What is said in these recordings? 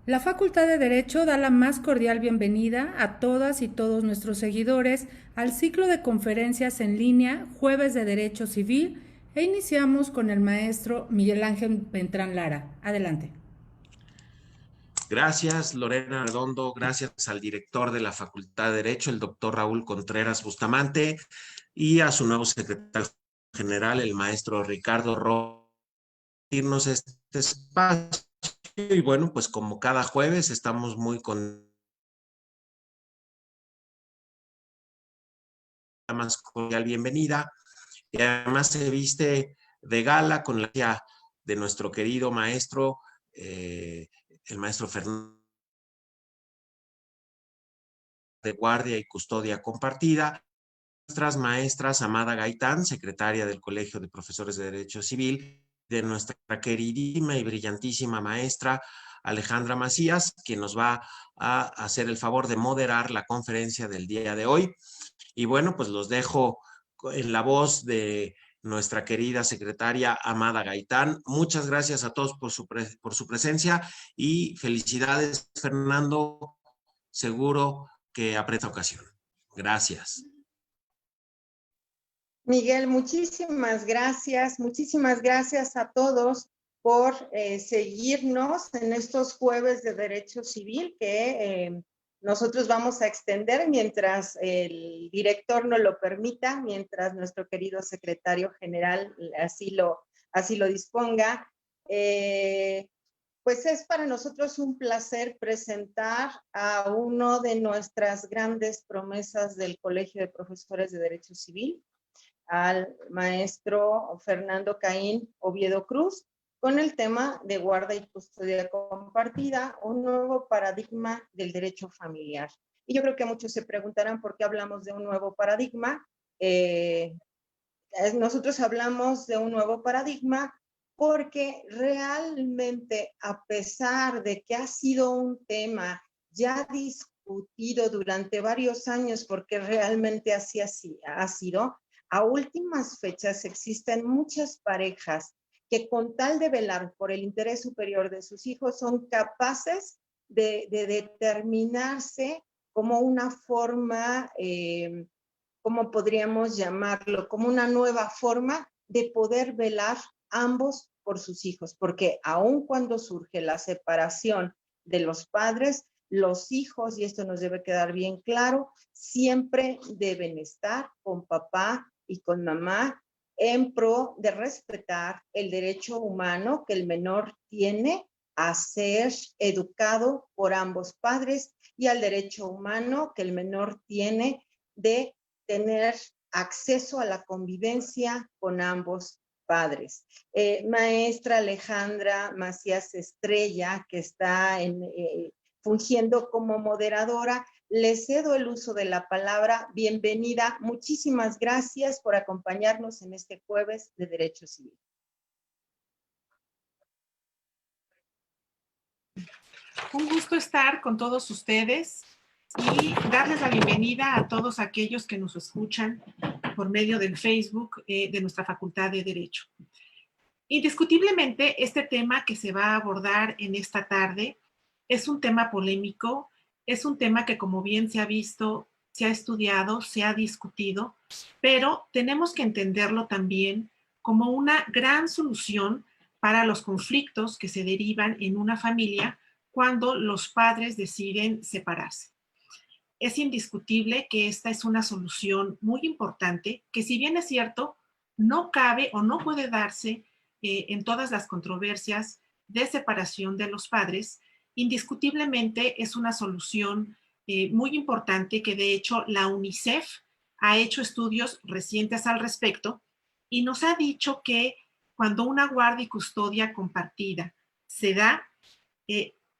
La Facultad de Derecho da la más cordial bienvenida a todas y todos nuestros seguidores al ciclo de conferencias en línea Jueves de Derecho Civil e iniciamos con el maestro Miguel Ángel Beltrán Lara. Adelante. Gracias, Lorena Redondo. Gracias al director de la Facultad de Derecho, el doctor Raúl Contreras Bustamante, y a su nuevo secretario general, el maestro Ricardo Rojas, este espacio. Y bueno, pues como cada jueves estamos muy con la más cordial bienvenida. Y además se viste de gala con la guía de nuestro querido maestro, el maestro Fernando de Guardia y Custodia Compartida. Nuestras maestras Amada Gaitán, secretaria del Colegio de Profesores de Derecho Civil, de nuestra queridísima y brillantísima maestra Alejandra Macías, quien nos va a hacer el favor de moderar la conferencia del día de hoy. Y bueno, pues los dejo en la voz de nuestra querida secretaria Amada Gaitán. Muchas gracias a todos por su presencia y felicidades, Fernando. Seguro que aprieta ocasión. Gracias. Miguel, muchísimas gracias a todos por seguirnos en estos jueves de Derecho Civil que nosotros vamos a extender mientras el director nos lo permita, mientras nuestro querido secretario general así lo disponga. Pues es para nosotros un placer presentar a uno de nuestras grandes promesas del Colegio de Profesores de Derecho Civil, al maestro Fernando Caín Oviedo Cruz, con el tema de guarda y custodia compartida, un nuevo paradigma del derecho familiar. Y yo creo que muchos se preguntarán por qué hablamos de un nuevo paradigma. Nosotros hablamos de un nuevo paradigma porque realmente, a pesar de que ha sido un tema ya discutido durante varios años, porque realmente así ha sido, a últimas fechas existen muchas parejas que con tal de velar por el interés superior de sus hijos son capaces de determinarse como una forma, ¿cómo podríamos llamarlo? Como una nueva forma de poder velar ambos por sus hijos, porque aun cuando surge la separación de los padres, los hijos, y esto nos debe quedar bien claro, siempre deben estar con papá y con mamá en pro de respetar el derecho humano que el menor tiene a ser educado por ambos padres y al derecho humano que el menor tiene de tener acceso a la convivencia con ambos padres. Maestra Alejandra Macías Estrella, que está fungiendo como moderadora, le cedo el uso de la palabra. Bienvenida. Muchísimas gracias por acompañarnos en este jueves de Derecho Civil. Un gusto estar con todos ustedes y darles la bienvenida a todos aquellos que nos escuchan por medio del Facebook de nuestra Facultad de Derecho. Indiscutiblemente, este tema que se va a abordar en esta tarde es un tema polémico, es un tema que, como bien se ha visto, se ha estudiado, se ha discutido, pero tenemos que entenderlo también como una gran solución para los conflictos que se derivan en una familia cuando los padres deciden separarse. Es indiscutible que esta es una solución muy importante, que si bien es cierto, no cabe o no puede darse en todas las controversias de separación de los padres, indiscutiblemente es una solución muy importante que de hecho la UNICEF ha hecho estudios recientes al respecto y nos ha dicho que cuando una guardia y custodia compartida se da,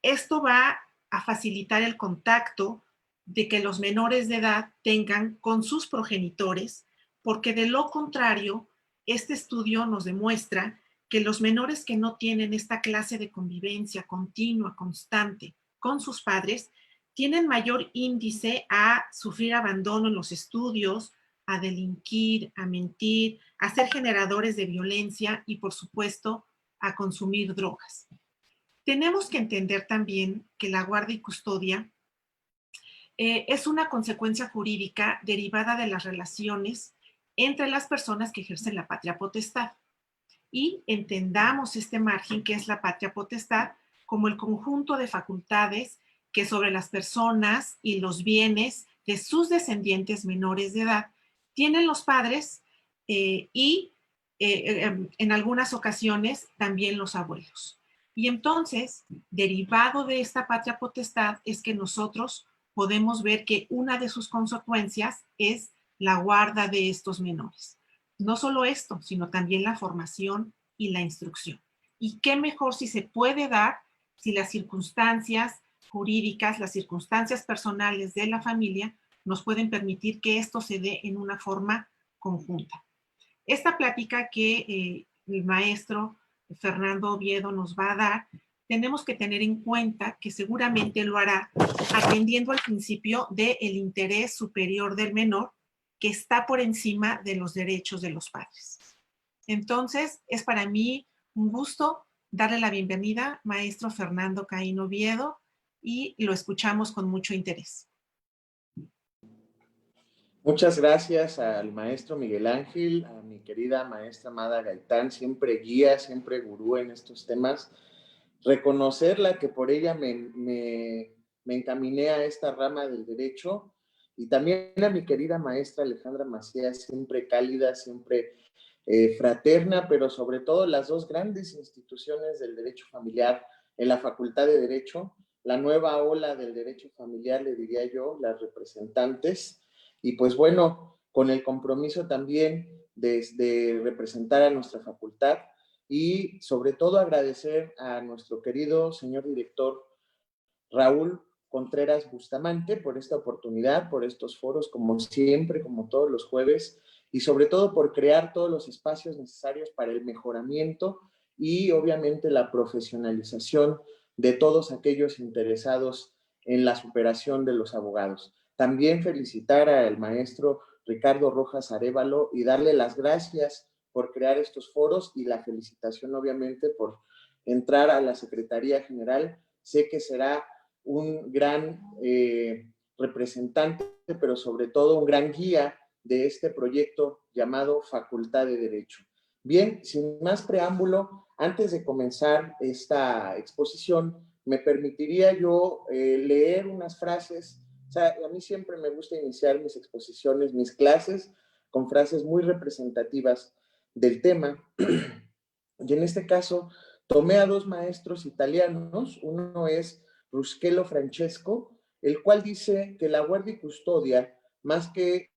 esto va a facilitar el contacto de que los menores de edad tengan con sus progenitores, porque de lo contrario, este estudio nos demuestra que los menores que no tienen esta clase de convivencia continua, constante con sus padres, tienen mayor índice a sufrir abandono en los estudios, a delinquir, a mentir, a ser generadores de violencia y, por supuesto, a consumir drogas. Tenemos que entender también que la guardia y custodia es una consecuencia jurídica derivada de las relaciones entre las personas que ejercen la patria potestad. Y entendamos este margen que es la patria potestad como el conjunto de facultades que sobre las personas y los bienes de sus descendientes menores de edad tienen los padres y en algunas ocasiones también los abuelos. Y entonces, derivado de esta patria potestad es que nosotros podemos ver que una de sus consecuencias es la guarda de estos menores. No solo esto, sino también la formación y la instrucción. Y qué mejor si se puede dar si las circunstancias jurídicas, las circunstancias personales de la familia nos pueden permitir que esto se dé en una forma conjunta. Esta plática que el maestro Fernando Oviedo nos va a dar, tenemos que tener en cuenta que seguramente lo hará atendiendo al principio del interés superior del menor, que está por encima de los derechos de los padres. Entonces, es para mí un gusto darle la bienvenida, maestro Fernando Caín Oviedo, y lo escuchamos con mucho interés. Muchas gracias al maestro Miguel Ángel, a mi querida maestra Amada Gaitán, siempre guía, siempre gurú en estos temas. Reconocerla que por ella me encaminé a esta rama del derecho, y también a mi querida maestra Alejandra Macías, siempre cálida, siempre fraterna, pero sobre todo las dos grandes instituciones del derecho familiar en la Facultad de Derecho, la nueva ola del derecho familiar, le diría yo, las representantes. Y pues bueno, con el compromiso también de representar a nuestra facultad, y sobre todo agradecer a nuestro querido señor director Raúl Contreras Bustamante por esta oportunidad, por estos foros, como siempre, como todos los jueves, y sobre todo por crear todos los espacios necesarios para el mejoramiento y obviamente la profesionalización de todos aquellos interesados en la superación de los abogados. También felicitar al maestro Ricardo Rojas Arévalo y darle las gracias por crear estos foros, y la felicitación obviamente por entrar a la Secretaría General. Sé que será un gran representante, pero sobre todo un gran guía de este proyecto llamado Facultad de Derecho. Bien, sin más preámbulo, antes de comenzar esta exposición, me permitiría yo leer unas frases. O sea, a mí siempre me gusta iniciar mis exposiciones, mis clases, con frases muy representativas del tema. Y en este caso, tomé a dos maestros italianos. Uno es Ruschello Francesco, el cual dice que la guardia y custodia, más que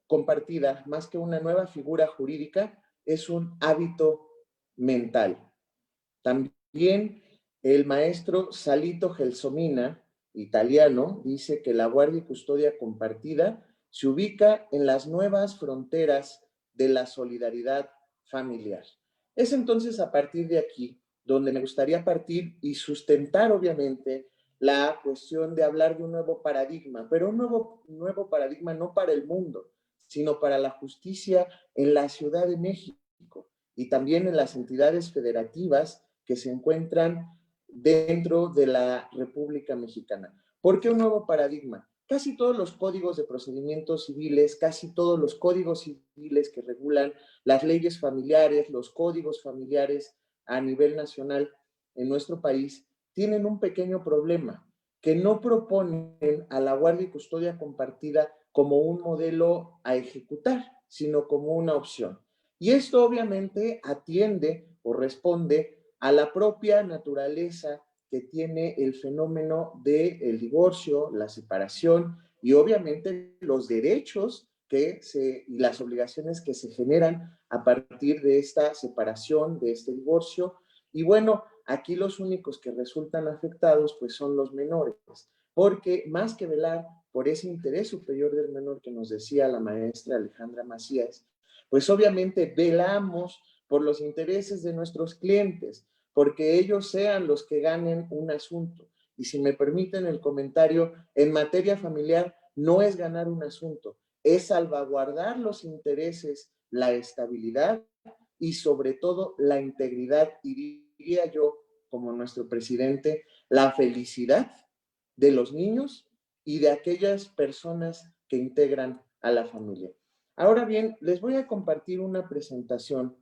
compartida, más que una nueva figura jurídica, es un hábito mental. También el maestro Salito Gelsomina, italiano, dice que la guardia y custodia compartida se ubica en las nuevas fronteras de la solidaridad familiar. Es entonces a partir de aquí donde me gustaría partir y sustentar obviamente la cuestión de hablar de un nuevo paradigma, pero un nuevo paradigma no para el mundo, sino para la justicia en la Ciudad de México y también en las entidades federativas que se encuentran dentro de la República Mexicana. ¿Por qué un nuevo paradigma? Casi todos los códigos de procedimientos civiles, casi todos los códigos civiles que regulan las leyes familiares, los códigos familiares a nivel nacional en nuestro país, tienen un pequeño problema, que no proponen a la guardia y custodia compartida como un modelo a ejecutar, sino como una opción. Y esto obviamente atiende o responde a la propia naturaleza que tiene el fenómeno del divorcio, la separación y obviamente los derechos y las obligaciones que se generan a partir de esta separación, de este divorcio. Y bueno, aquí los únicos que resultan afectados pues son los menores, porque más que velar por ese interés superior del menor que nos decía la maestra Alejandra Macías, pues obviamente velamos por los intereses de nuestros clientes, porque ellos sean los que ganen un asunto. Y si me permiten el comentario, en materia familiar no es ganar un asunto, es salvaguardar los intereses, la estabilidad y sobre todo la integridad, y diría yo, como nuestro presidente, la felicidad de los niños y de aquellas personas que integran a la familia. Ahora bien, les voy a compartir una presentación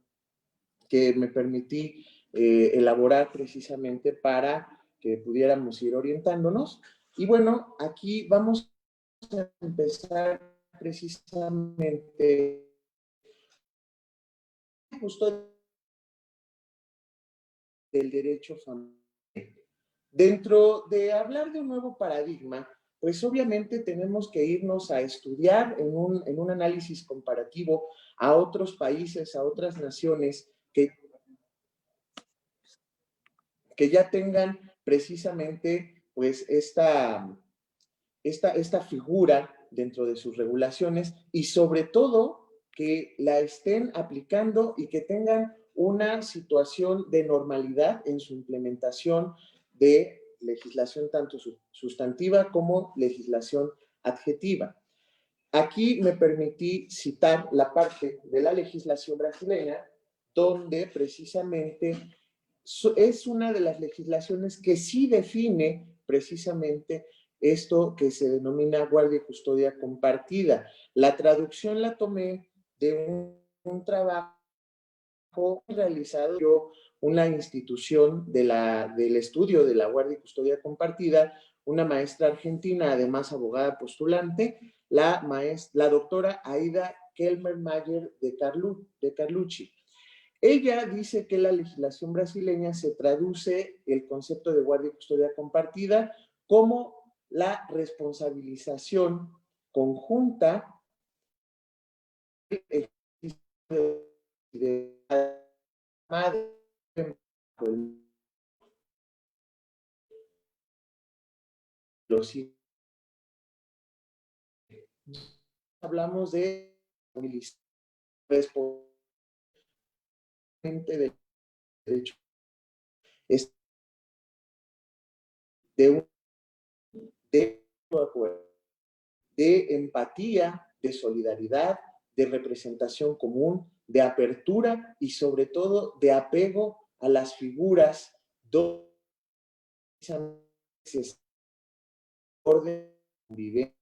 que me permití elaborar precisamente para que pudiéramos ir orientándonos. Y bueno, aquí vamos a empezar precisamente justo del derecho familiar. Dentro de hablar de un nuevo paradigma, pues obviamente tenemos que irnos a estudiar en un análisis comparativo a otros países, a otras naciones que ya tengan precisamente pues esta figura dentro de sus regulaciones y sobre todo que la estén aplicando y que tengan una situación de normalidad en su implementación de legislación tanto sustantiva como legislación adjetiva. Aquí me permití citar la parte de la legislación brasileña donde precisamente es una de las legislaciones que sí define precisamente esto que se denomina guardia y custodia compartida. La traducción la tomé de un trabajo realizado por una institución del estudio de la guardia y custodia compartida, una maestra argentina, además abogada postulante, la doctora Aida Kelmermayer de Carlucci. Ella dice que la legislación brasileña se traduce el concepto de guardia y custodia compartida como la responsabilización conjunta de la madre. Los hijos. Hablamos de responsabilidad de derecho de empatía, de solidaridad, de representación común, de apertura y sobre todo de apego a las figuras orden, convivencia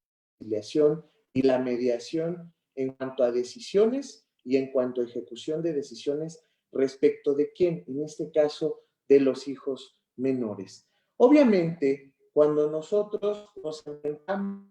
y la mediación en cuanto a decisiones y en cuanto a ejecución de decisiones respecto de quién, en este caso, de los hijos menores. Obviamente, cuando nosotros nos enfrentamos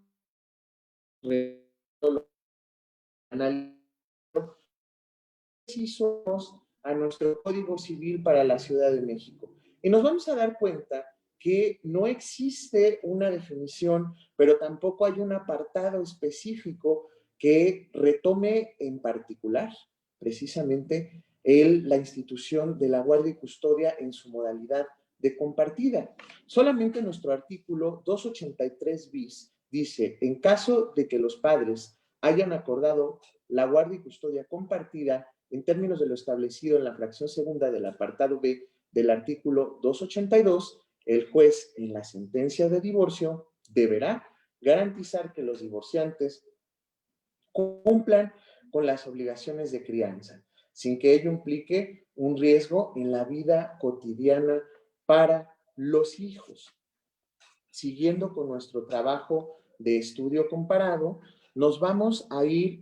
si somos a nuestro Código Civil para la Ciudad de México. Y nos vamos a dar cuenta que no existe una definición, pero tampoco hay un apartado específico que retome en particular precisamente la institución de la guardia y custodia en su modalidad de compartida. Solamente nuestro artículo 283 bis dice, en caso de que los padres hayan acordado la guardia y custodia compartida en términos de lo establecido en la fracción segunda del apartado B del artículo 282, el juez en la sentencia de divorcio deberá garantizar que los divorciantes cumplan con las obligaciones de crianza, sin que ello implique un riesgo en la vida cotidiana para los hijos. Siguiendo con nuestro trabajo de estudio comparado, nos vamos a ir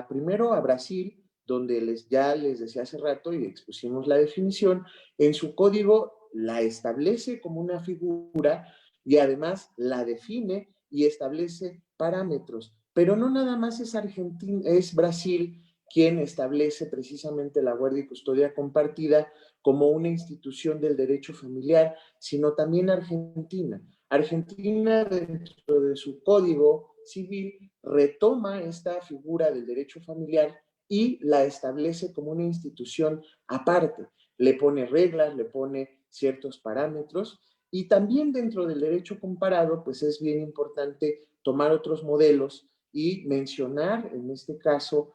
primero a Brasil, donde ya les decía hace rato y expusimos la definición. En su código la establece como una figura y además la define y establece parámetros. Pero no nada más es Brasil quien establece precisamente la guardia y custodia compartida como una institución del derecho familiar, sino también Argentina. Argentina, dentro de su código civil, retoma esta figura del derecho familiar y la establece como una institución aparte. Le pone reglas, le pone ciertos parámetros y también dentro del derecho comparado, pues es bien importante tomar otros modelos y mencionar, en este caso,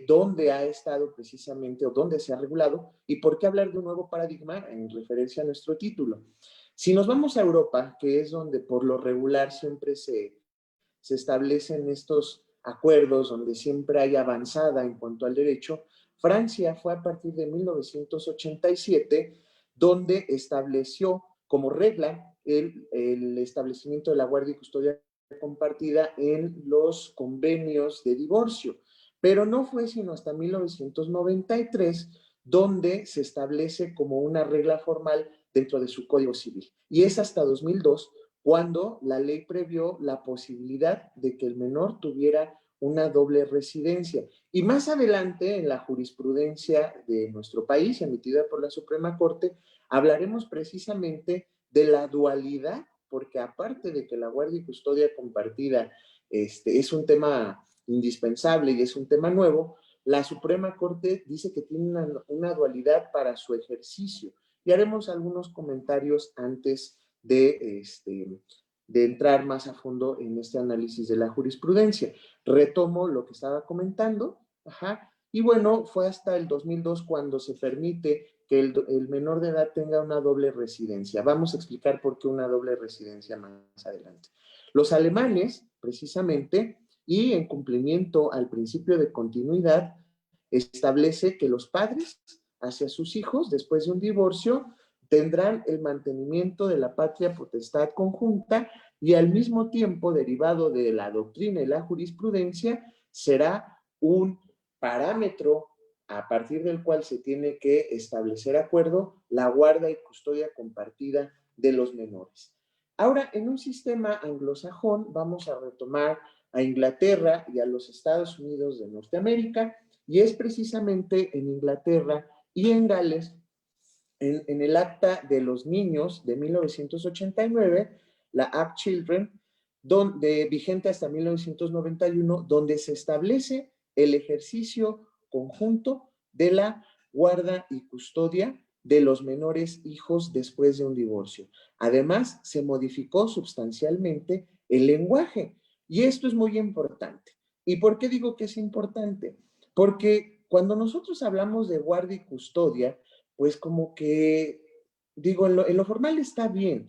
dónde ha estado precisamente o dónde se ha regulado y por qué hablar de un nuevo paradigma en referencia a nuestro título. Si nos vamos a Europa, que es donde por lo regular siempre se establecen estos acuerdos, donde siempre hay avanzada en cuanto al derecho, Francia fue a partir de 1987 donde estableció como regla el establecimiento de la guardia y custodia compartida en los convenios de divorcio. Pero no fue sino hasta 1993 donde se establece como una regla formal dentro de su Código Civil. Y es hasta 2002 cuando la ley previó la posibilidad de que el menor tuviera una doble residencia. Y más adelante, en la jurisprudencia de nuestro país, emitida por la Suprema Corte, hablaremos precisamente de la dualidad, porque aparte de que la guardia y custodia compartida es un tema indispensable y es un tema nuevo, la Suprema Corte dice que tiene una dualidad para su ejercicio. Y haremos algunos comentarios antes de entrar más a fondo en este análisis de la jurisprudencia. Retomo lo que estaba comentando, y bueno, fue hasta el 2002 cuando se permite que el menor de edad tenga una doble residencia. Vamos a explicar por qué una doble residencia más adelante. Los alemanes, precisamente, y en cumplimiento al principio de continuidad, establece que los padres hacia sus hijos, después de un divorcio, tendrán el mantenimiento de la patria potestad conjunta y al mismo tiempo, derivado de la doctrina y la jurisprudencia, será un parámetro a partir del cual se tiene que establecer acuerdo la guarda y custodia compartida de los menores. Ahora, en un sistema anglosajón, vamos a retomar a Inglaterra y a los Estados Unidos de Norteamérica, y es precisamente en Inglaterra y en Gales, en el Acta de los Niños de 1989, la Act Children, vigente hasta 1991, donde se establece el ejercicio conjunto de la guarda y custodia de los menores hijos después de un divorcio. Además, se modificó sustancialmente el lenguaje, y esto es muy importante. ¿Y por qué digo que es importante? Porque cuando nosotros hablamos de guarda y custodia, pues como que, digo, en lo formal está bien,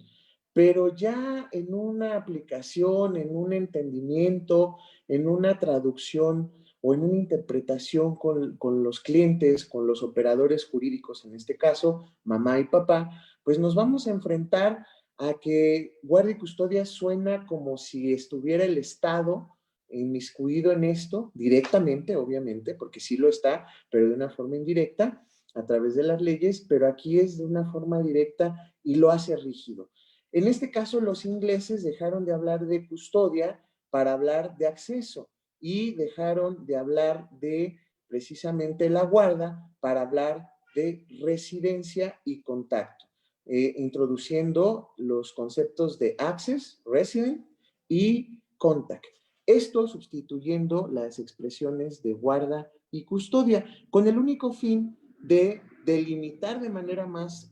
pero ya en una aplicación, en un entendimiento, en una traducción o en una interpretación con los clientes, con los operadores jurídicos, en este caso, mamá y papá, pues nos vamos a enfrentar a que guardia y custodia suena como si estuviera el Estado inmiscuido en esto, directamente, obviamente, porque sí lo está, pero de una forma indirecta, a través de las leyes, pero aquí es de una forma directa y lo hace rígido. En este caso, los ingleses dejaron de hablar de custodia para hablar de acceso y dejaron de hablar de precisamente la guarda para hablar de residencia y contacto, introduciendo los conceptos de access, resident y contact. Esto sustituyendo las expresiones de guarda y custodia, con el único fin de delimitar de manera más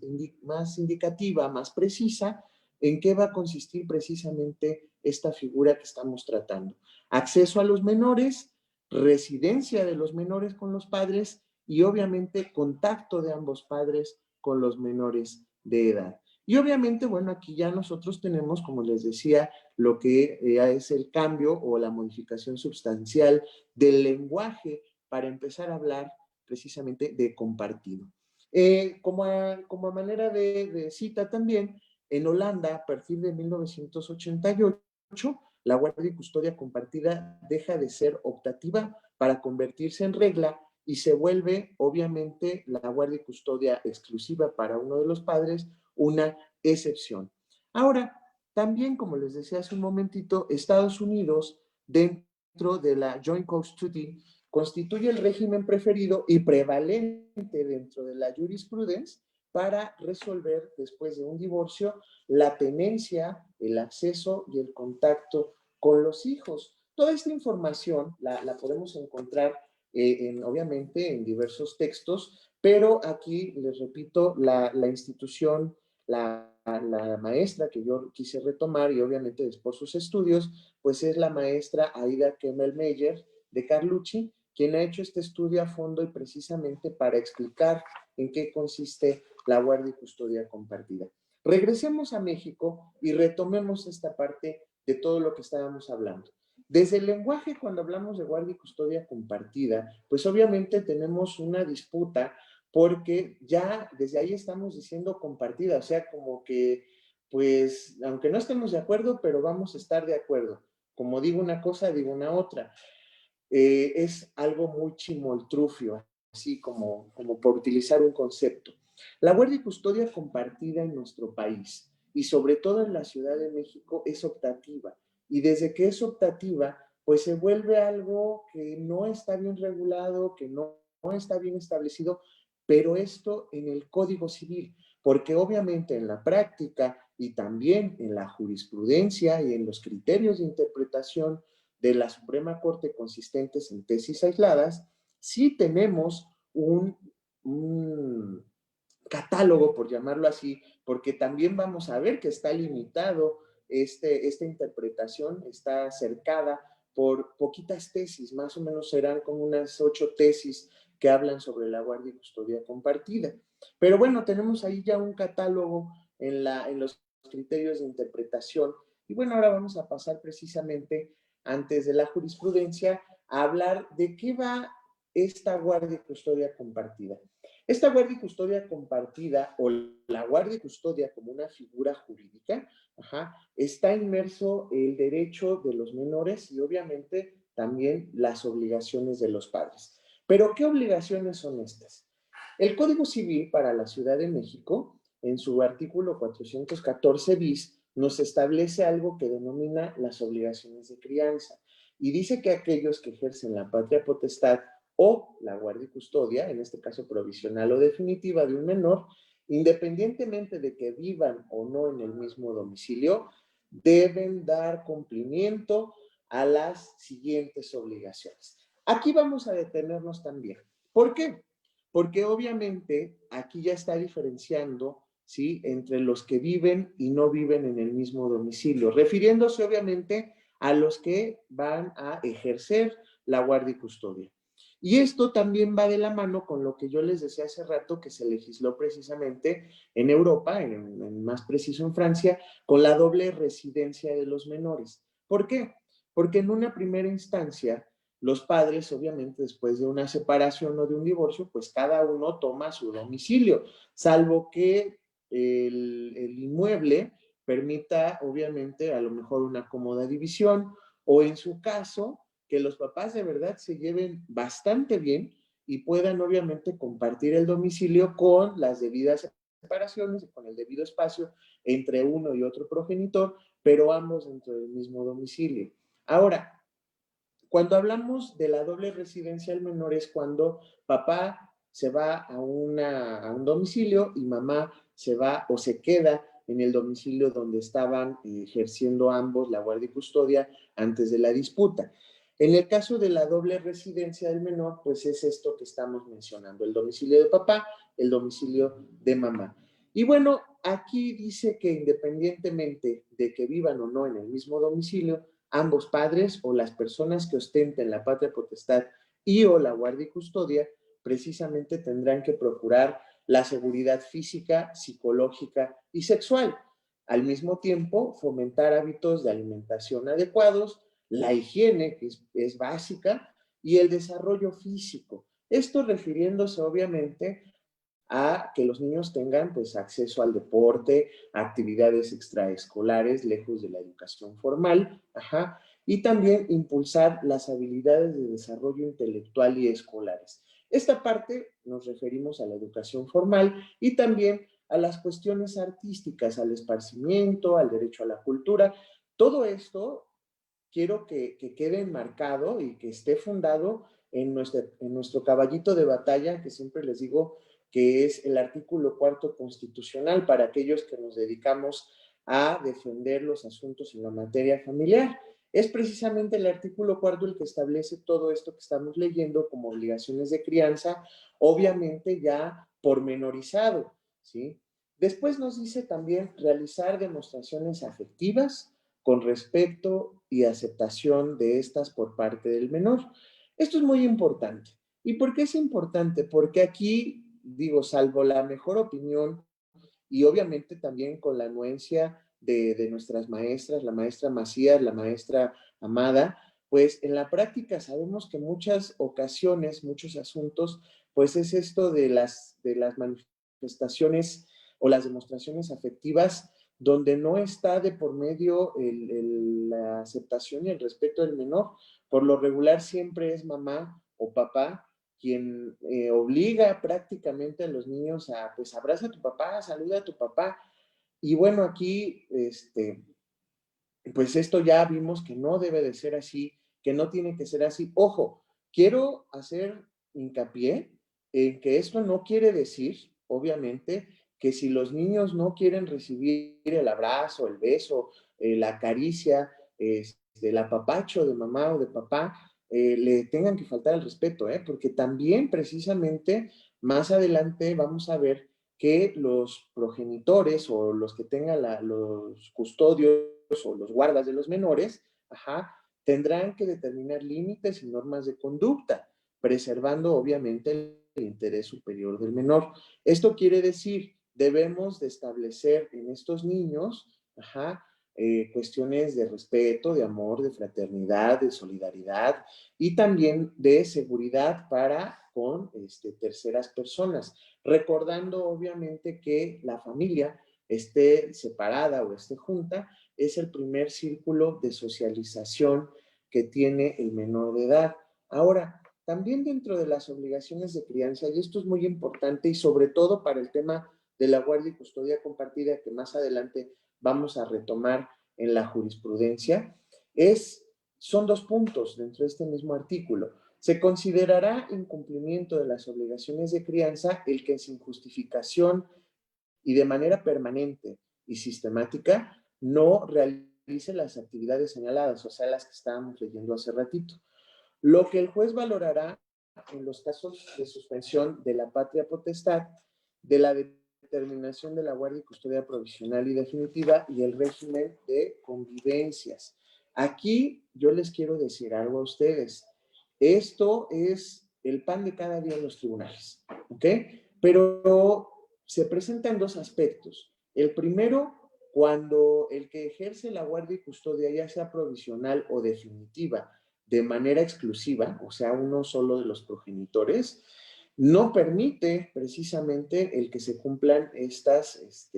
indicativa, más precisa, en qué va a consistir precisamente esta figura que estamos tratando. Acceso a los menores, residencia de los menores con los padres y obviamente contacto de ambos padres con los menores de edad. Y obviamente, bueno, aquí ya nosotros tenemos, como les decía, lo que es el cambio o la modificación sustancial del lenguaje para empezar a hablar precisamente de compartido. Como a manera de cita también, en Holanda, a partir de 1988, la guardia y custodia compartida deja de ser optativa para convertirse en regla y se vuelve, obviamente, la guardia y custodia exclusiva para uno de los padres una excepción. Ahora, también, como les decía hace un momentito, Estados Unidos, dentro de la Joint Custody, constituye el régimen preferido y prevalente dentro de la jurisprudencia para resolver, después de un divorcio, la tenencia, el acceso y el contacto con los hijos. Toda esta información la podemos encontrar, obviamente, en diversos textos, pero aquí, les repito, la institución, la maestra que yo quise retomar, y obviamente después sus estudios, pues es la maestra Aida Kemmelmeyer de Carlucci, quien ha hecho este estudio a fondo y precisamente para explicar en qué consiste la guardia y custodia compartida. Regresemos a México y retomemos esta parte de todo lo que estábamos hablando. Desde el lenguaje, cuando hablamos de guardia y custodia compartida, pues obviamente tenemos una disputa porque ya desde ahí estamos diciendo compartida, o sea, como que, pues, aunque no estemos de acuerdo, pero vamos a estar de acuerdo. Como digo una cosa, digo una otra. Es algo muy chimoltrufio, así como por utilizar un concepto. La guardia y custodia compartida en nuestro país, y sobre todo en la Ciudad de México, es optativa. Y desde que es optativa, pues se vuelve algo que no está bien regulado, que no está bien establecido, pero esto en el Código Civil, porque obviamente en la práctica y también en la jurisprudencia y en los criterios de interpretación de la Suprema Corte consistentes en tesis aisladas, sí tenemos un catálogo, por llamarlo así, porque también vamos a ver que está limitado, esta interpretación está cercada por poquitas tesis, más o menos serán como unas 8 tesis que hablan sobre la guardia y custodia compartida. Pero bueno, tenemos ahí ya un catálogo en los criterios de interpretación. Y bueno, ahora vamos a pasar precisamente, antes de la jurisprudencia, a hablar de qué va esta guardia y custodia compartida. Esta guardia y custodia compartida, o la guardia y custodia como una figura jurídica, está inmerso el derecho de los menores y obviamente también las obligaciones de los padres. Pero ¿qué obligaciones son estas? El Código Civil para la Ciudad de México, en su artículo 414 bis, nos establece algo que denomina las obligaciones de crianza y dice que aquellos que ejercen la patria potestad o la guardia y custodia, en este caso provisional o definitiva de un menor, independientemente de que vivan o no en el mismo domicilio, deben dar cumplimiento a las siguientes obligaciones. Aquí vamos a detenernos también. ¿Por qué? Porque obviamente aquí ya está diferenciando, ¿sí?, entre los que viven y no viven en el mismo domicilio, refiriéndose obviamente a los que van a ejercer la guardia y custodia. Y esto también va de la mano con lo que yo les decía hace rato, que se legisló precisamente en Europa, más preciso en Francia, con la doble residencia de los menores. ¿Por qué? Porque en una primera instancia, los padres, obviamente, después de una separación o de un divorcio, pues cada uno toma su domicilio, salvo que el inmueble permita, obviamente, a lo mejor una cómoda división, o en su caso, que los papás de verdad se lleven bastante bien y puedan obviamente compartir el domicilio con las debidas separaciones, con el debido espacio entre uno y otro progenitor, pero ambos dentro del mismo domicilio. Ahora, cuando hablamos de la doble residencia del menor es cuando papá se va a un domicilio y mamá se va o se queda en el domicilio donde estaban ejerciendo ambos la guardia y custodia antes de la disputa. En el caso de la doble residencia del menor, pues es esto que estamos mencionando, el domicilio de papá, el domicilio de mamá. Y bueno, aquí dice que independientemente de que vivan o no en el mismo domicilio, ambos padres o las personas que ostenten la patria potestad y o la guardia y custodia precisamente tendrán que procurar la seguridad física, psicológica y sexual. Al mismo tiempo, fomentar hábitos de alimentación adecuados, la higiene, que es básica, y el desarrollo físico. Esto refiriéndose obviamente a que los niños tengan pues acceso al deporte, a actividades extraescolares lejos de la educación formal, y también impulsar las habilidades de desarrollo intelectual y escolares. Esta parte nos referimos a la educación formal y también a las cuestiones artísticas, al esparcimiento, al derecho a la cultura. Todo esto quiero que quede enmarcado y que esté fundado en nuestro caballito de batalla, que siempre les digo que es el artículo 4º constitucional para aquellos que nos dedicamos a defender los asuntos en la materia familiar. Es precisamente el artículo 4º el que establece todo esto que estamos leyendo como obligaciones de crianza, obviamente ya pormenorizado, ¿sí? Después nos dice también realizar demostraciones afectivas con respeto y aceptación de estas por parte del menor. Esto es muy importante. ¿Y por qué es importante? Porque aquí, digo, salvo la mejor opinión y obviamente también con la anuencia de nuestras maestras, la maestra Macías, la maestra Amada, pues en la práctica sabemos que muchas ocasiones, muchos asuntos, pues es esto de las manifestaciones o las demostraciones afectivas donde no está de por medio la aceptación y el respeto del menor. Por lo regular siempre es mamá o papá quien obliga prácticamente a los niños a, pues, abraza a tu papá, saluda a tu papá. Y bueno, aquí, pues esto ya vimos que no debe de ser así, que no tiene que ser así. Ojo, quiero hacer hincapié en que esto no quiere decir, obviamente, que si los niños no quieren recibir el abrazo, el beso, la caricia, del apapacho de mamá o de papá, le tengan que faltar el respeto, porque también precisamente más adelante vamos a ver que los progenitores o los que tengan los custodios o los guardas de los menores, tendrán que determinar límites y normas de conducta, preservando obviamente el interés superior del menor. Esto quiere decir, debemos de establecer en estos niños, cuestiones de respeto, de amor, de fraternidad, de solidaridad y también de seguridad para con terceras personas, recordando obviamente que la familia esté separada o esté junta, es el primer círculo de socialización que tiene el menor de edad. Ahora, también dentro de las obligaciones de crianza, y esto es muy importante y sobre todo para el tema de la guardia y custodia compartida que más adelante vamos a retomar en la jurisprudencia, son 2 puntos dentro de este mismo artículo. Se considerará incumplimiento de las obligaciones de crianza el que sin justificación y de manera permanente y sistemática no realice las actividades señaladas, o sea, las que estábamos leyendo hace ratito. Lo que el juez valorará en los casos de suspensión de la patria potestad, de la determinación de la guardia y custodia provisional y definitiva y el régimen de convivencias. Aquí yo les quiero decir algo a ustedes. Esto es el pan de cada día en los tribunales, ¿ok? Pero se presentan 2 aspectos. El primero, cuando el que ejerce la guardia y custodia, ya sea provisional o definitiva, de manera exclusiva, o sea, uno solo de los progenitores, no permite precisamente el que se cumplan estas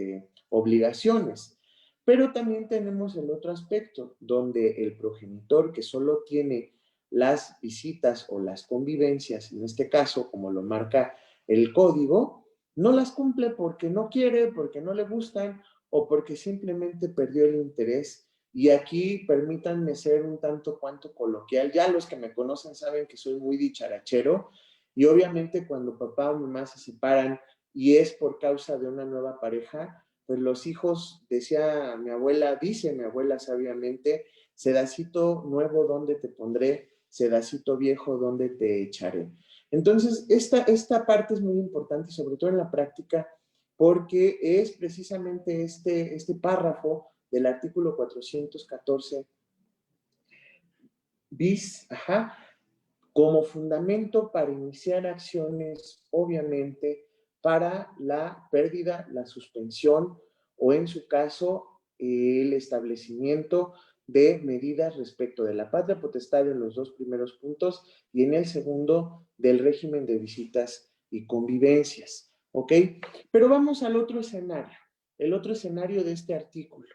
obligaciones. Pero también tenemos el otro aspecto, donde el progenitor que solo tiene las visitas o las convivencias, en este caso, como lo marca el código, no las cumple porque no quiere, porque no le gustan o porque simplemente perdió el interés. Y aquí permítanme ser un tanto cuanto coloquial. Ya los que me conocen saben que soy muy dicharachero y obviamente cuando papá o mamá se separan y es por causa de una nueva pareja, pues los hijos, dice mi abuela sabiamente, sedacito nuevo, ¿dónde te pondré? Sedacito viejo, ¿dónde te echaré? Entonces, esta parte es muy importante, sobre todo en la práctica, porque es precisamente este párrafo del artículo 414 bis, como fundamento para iniciar acciones, obviamente, para la pérdida, la suspensión o, en su caso, el establecimiento de medidas respecto de la patria potestad en los 2 primeros puntos y en el segundo del régimen de visitas y convivencias. ¿Ok? Pero vamos al otro escenario, el otro escenario de este artículo,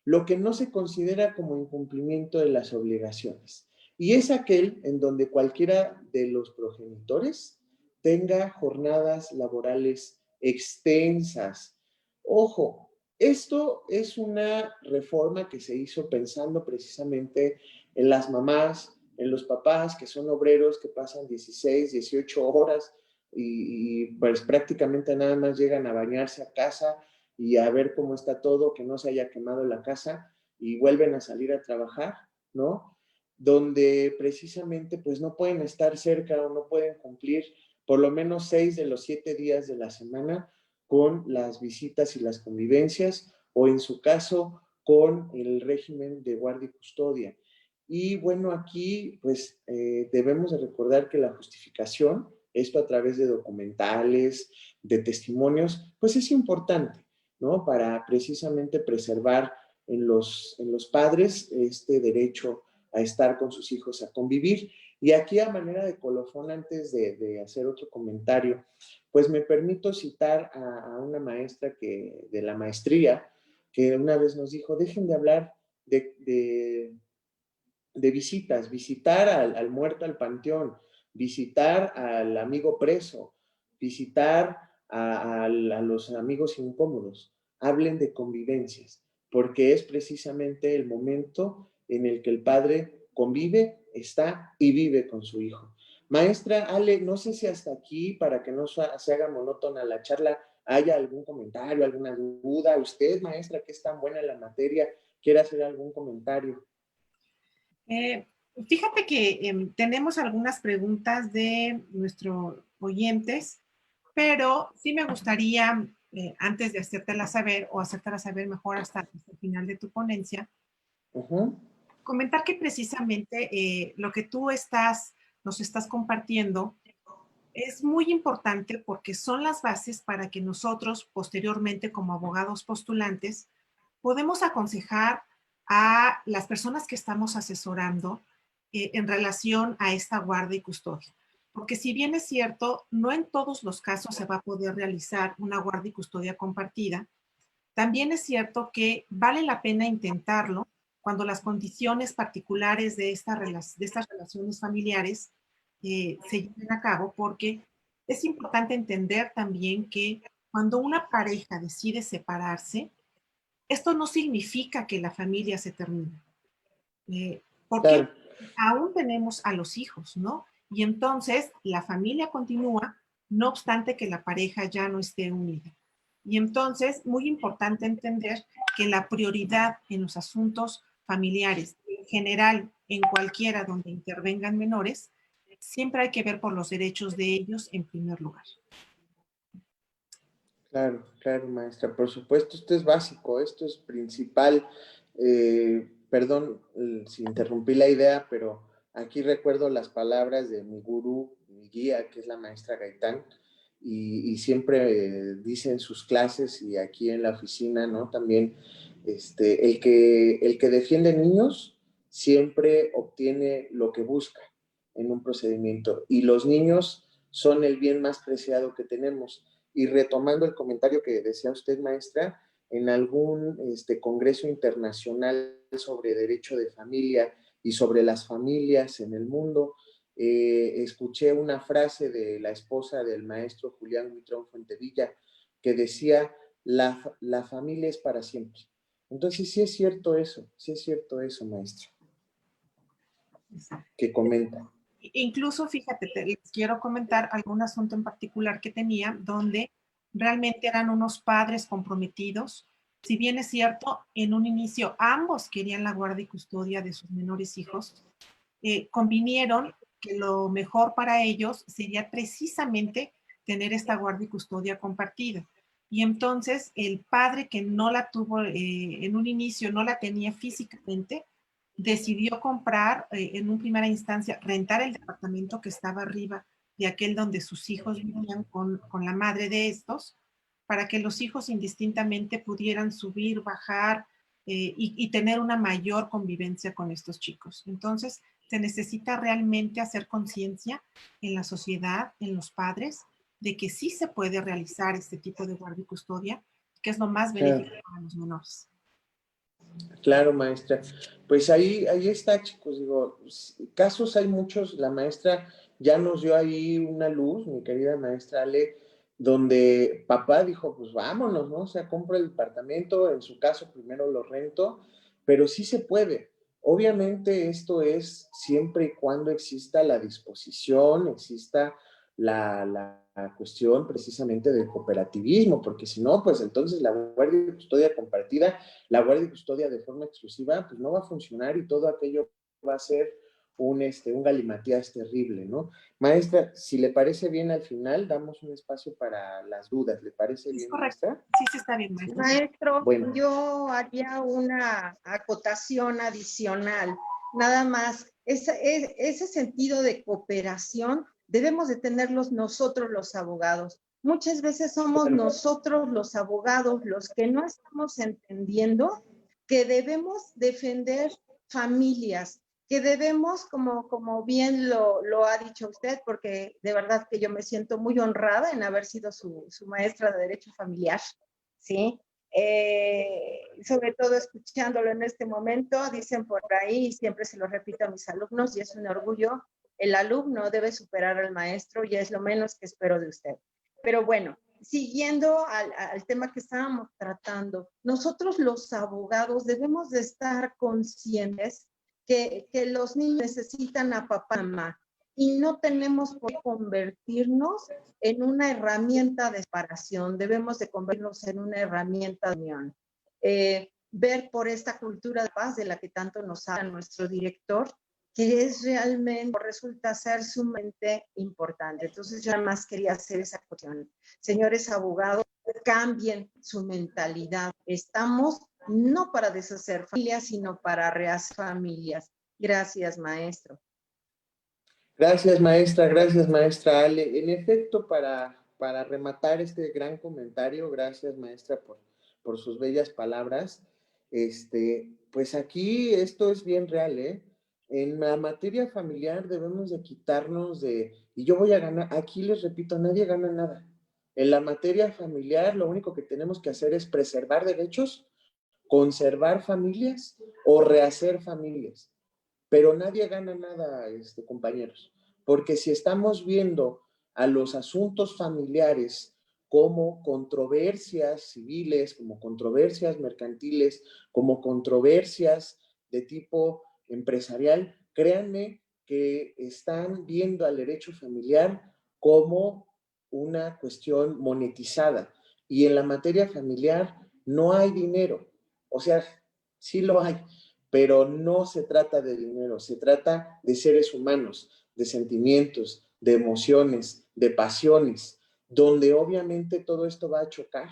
lo que no se considera como incumplimiento de las obligaciones. Y es aquel en donde cualquiera de los progenitores tenga jornadas laborales extensas. Ojo, esto es una reforma que se hizo pensando precisamente en las mamás, en los papás que son obreros que pasan 16, 18 horas y pues prácticamente nada más llegan a bañarse a casa y a ver cómo está todo, que no se haya quemado la casa y vuelven a salir a trabajar, ¿no? Donde precisamente pues no pueden estar cerca o no pueden cumplir por lo menos 6 de los 7 días de la semana con las visitas y las convivencias o en su caso con el régimen de guardia y custodia. Y bueno, aquí pues debemos de recordar que la justificación, esto a través de documentales, de testimonios, pues es importante, ¿no? Para precisamente preservar en los padres este derecho a estar con sus hijos, a convivir. Y aquí, a manera de colofón, antes de hacer otro comentario, pues me permito citar a una maestra de la maestría, que una vez nos dijo, dejen de hablar de visitas, visitar al muerto al panteón, visitar al amigo preso, visitar a los amigos incómodos. Hablen de convivencias, porque es precisamente el momento en el que el padre convive, está y vive con su hijo. Maestra Ale, no sé si hasta aquí, para que no se haga monótona la charla, haya algún comentario, alguna duda. Usted, maestra, que es tan buena en la materia, quiere hacer algún comentario. Eh, Fíjate que tenemos algunas preguntas de nuestros oyentes, pero sí me gustaría, antes de hacértelas saber o hacértelas saber mejor hasta el final de tu ponencia, comentar que precisamente lo que tú nos estás compartiendo es muy importante porque son las bases para que nosotros posteriormente como abogados postulantes podemos aconsejar a las personas que estamos asesorando en relación a esta guarda y custodia. Porque si bien es cierto, no en todos los casos se va a poder realizar una guarda y custodia compartida, también es cierto que vale la pena intentarlo cuando las condiciones particulares de estas relaciones familiares se lleven a cabo, porque es importante entender también que cuando una pareja decide separarse, esto no significa que la familia se termine. Porque Claro. aún tenemos a los hijos, ¿no? Y entonces la familia continúa, no obstante que la pareja ya no esté unida. Y entonces, muy importante entender que la prioridad en los asuntos familiares, en general, en cualquiera donde intervengan menores, siempre hay que ver por los derechos de ellos en primer lugar. Claro, claro, maestra. Por supuesto, esto es básico, esto es principal. Perdón si interrumpí la idea, pero aquí recuerdo las palabras de mi gurú, mi guía, que es la maestra Gaitán, y siempre dice en sus clases y aquí en la oficina, ¿no? También, el que defiende niños siempre obtiene lo que busca en un procedimiento, y los niños son el bien más preciado que tenemos. Y retomando el comentario que decía usted, maestra, en algún congreso internacional sobre derecho de familia y sobre las familias en el mundo, escuché una frase de la esposa del maestro Julián Huitrón Fuentevilla que decía, la familia es para siempre. Entonces, sí es cierto eso, maestra, que comenta. Incluso, fíjate, les quiero comentar algún asunto en particular que tenía donde realmente eran unos padres comprometidos. Si bien es cierto, en un inicio ambos querían la guardia y custodia de sus menores hijos, convinieron que lo mejor para ellos sería precisamente tener esta guardia y custodia compartida. Y entonces el padre que no la tuvo en un inicio, no la tenía físicamente, decidió comprar en una primera instancia, rentar el departamento que estaba arriba de aquel donde sus hijos vivían con la madre de estos, para que los hijos indistintamente pudieran subir, bajar y tener una mayor convivencia con estos chicos. Entonces, se necesita realmente hacer conciencia en la sociedad, en los padres, de que sí se puede realizar este tipo de guardia y custodia, que es lo más benéfico para los menores. Claro, maestra. Pues ahí está, chicos. Digo, casos hay muchos. La maestra ya nos dio ahí una luz, mi querida maestra Ale, donde papá dijo, pues vámonos, ¿no? O sea, compro el departamento, en su caso primero lo rento, pero sí se puede. Obviamente esto es siempre y cuando exista la disposición, exista la cuestión precisamente del cooperativismo, porque si no, pues entonces la guardia y custodia compartida, la guardia y custodia de forma exclusiva, pues no va a funcionar y todo aquello va a ser un galimatías terrible, ¿no? Maestra, si le parece bien, al final damos un espacio para las dudas. ¿Le parece bien, maestra? Sí, sí está bien, maestra. Maestro, bueno, yo haría una acotación adicional. Nada más, ese sentido de cooperación debemos de tenerlos nosotros los abogados. Muchas veces somos nosotros los abogados los que no estamos entendiendo que debemos defender familias, que debemos, como bien lo ha dicho usted, porque de verdad que yo me siento muy honrada en haber sido su maestra de Derecho Familiar, ¿sí? Sobre todo escuchándolo en este momento, dicen por ahí, y siempre se lo repito a mis alumnos, y es un orgullo, el alumno debe superar al maestro y es lo menos que espero de usted. Pero bueno, siguiendo al tema que estábamos tratando, nosotros los abogados debemos de estar conscientes que los niños necesitan a papá y mamá y no tenemos por qué convertirnos en una herramienta de separación, debemos de convertirnos en una herramienta de unión. Ver por esta cultura de paz de la que tanto nos habla nuestro director, que es realmente, resulta ser sumamente importante. Entonces yo además quería hacer esa cuestión. Señores abogados, cambien su mentalidad. Estamos no para deshacer familias, sino para rehacer familias. Gracias, maestro. Gracias, maestra Ale. En efecto, para rematar este gran comentario, gracias, maestra, por sus bellas palabras. Pues aquí esto es bien real, ¿eh? En la materia familiar debemos de quitarnos y yo voy a ganar, aquí les repito, nadie gana nada. En la materia familiar lo único que tenemos que hacer es preservar derechos, conservar familias o rehacer familias. Pero nadie gana nada, compañeros, porque si estamos viendo a los asuntos familiares como controversias civiles, como controversias mercantiles, como controversias de tipo empresarial, créanme que están viendo al derecho familiar como una cuestión monetizada. Y en la materia familiar no hay dinero. O sea, sí lo hay, pero no se trata de dinero, se trata de seres humanos, de sentimientos, de emociones, de pasiones, donde obviamente todo esto va a chocar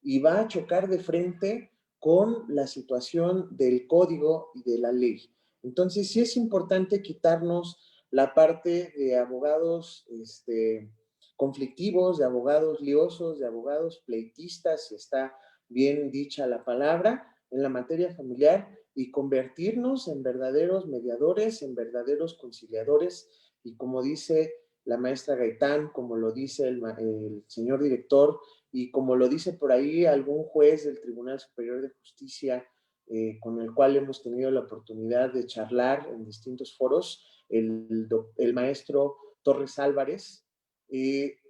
y va a chocar de frente con la situación del código y de la ley. Entonces sí es importante quitarnos la parte de abogados conflictivos, de abogados liosos, de abogados pleitistas, si está bien dicha la palabra, en la materia familiar y convertirnos en verdaderos mediadores, en verdaderos conciliadores y como dice la maestra Gaitán, como lo dice el señor director y como lo dice por ahí algún juez del Tribunal Superior de Justicia con el cual hemos tenido la oportunidad de charlar en distintos foros, el maestro Torres Álvarez,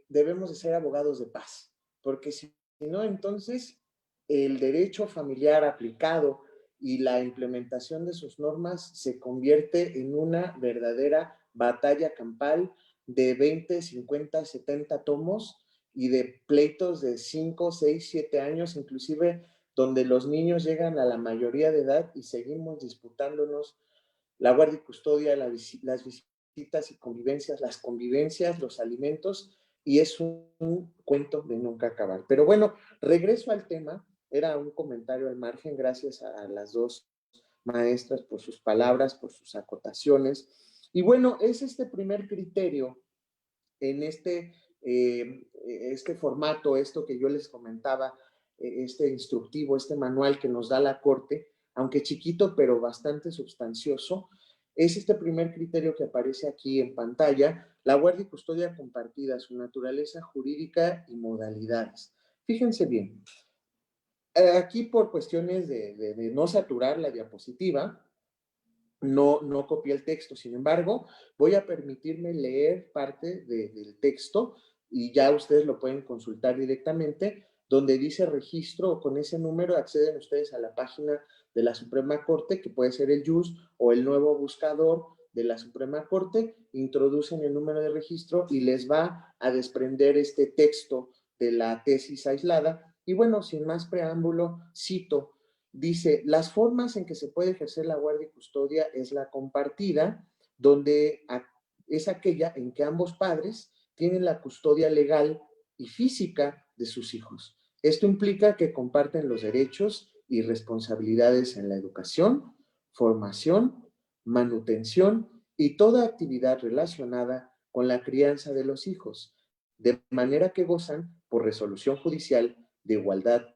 debemos de ser abogados de paz, porque si no, entonces el derecho familiar aplicado y la implementación de sus normas se convierte en una verdadera batalla campal de 20, 50, 70 tomos y de pleitos de 5, 6, 7 años, inclusive donde los niños llegan a la mayoría de edad y seguimos disputándonos la guardia y custodia, las visitas y convivencias, las convivencias, los alimentos, y es un cuento de nunca acabar. Pero bueno, regreso al tema, era un comentario al margen, gracias a las dos maestras por sus palabras, por sus acotaciones. Y bueno, es este primer criterio en este formato, esto que yo les comentaba, este instructivo, este manual que nos da la Corte, aunque chiquito pero bastante sustancioso, es este primer criterio que aparece aquí en pantalla, la guardia y custodia compartida, su naturaleza jurídica y modalidades. Fíjense bien, aquí por cuestiones de no saturar la diapositiva, no copié el texto, sin embargo, voy a permitirme leer parte del texto y ya ustedes lo pueden consultar directamente, donde dice registro, con ese número acceden ustedes a la página de la Suprema Corte, que puede ser el JUS o el nuevo buscador de la Suprema Corte, introducen el número de registro y les va a desprender este texto de la tesis aislada. Y bueno, sin más preámbulo, cito. Dice, las formas en que se puede ejercer la guardia y custodia es la compartida, donde es aquella en que ambos padres tienen la custodia legal y física de sus hijos. Esto implica que comparten los derechos y responsabilidades en la educación, formación, manutención y toda actividad relacionada con la crianza de los hijos, de manera que gozan, por resolución judicial, de igualdad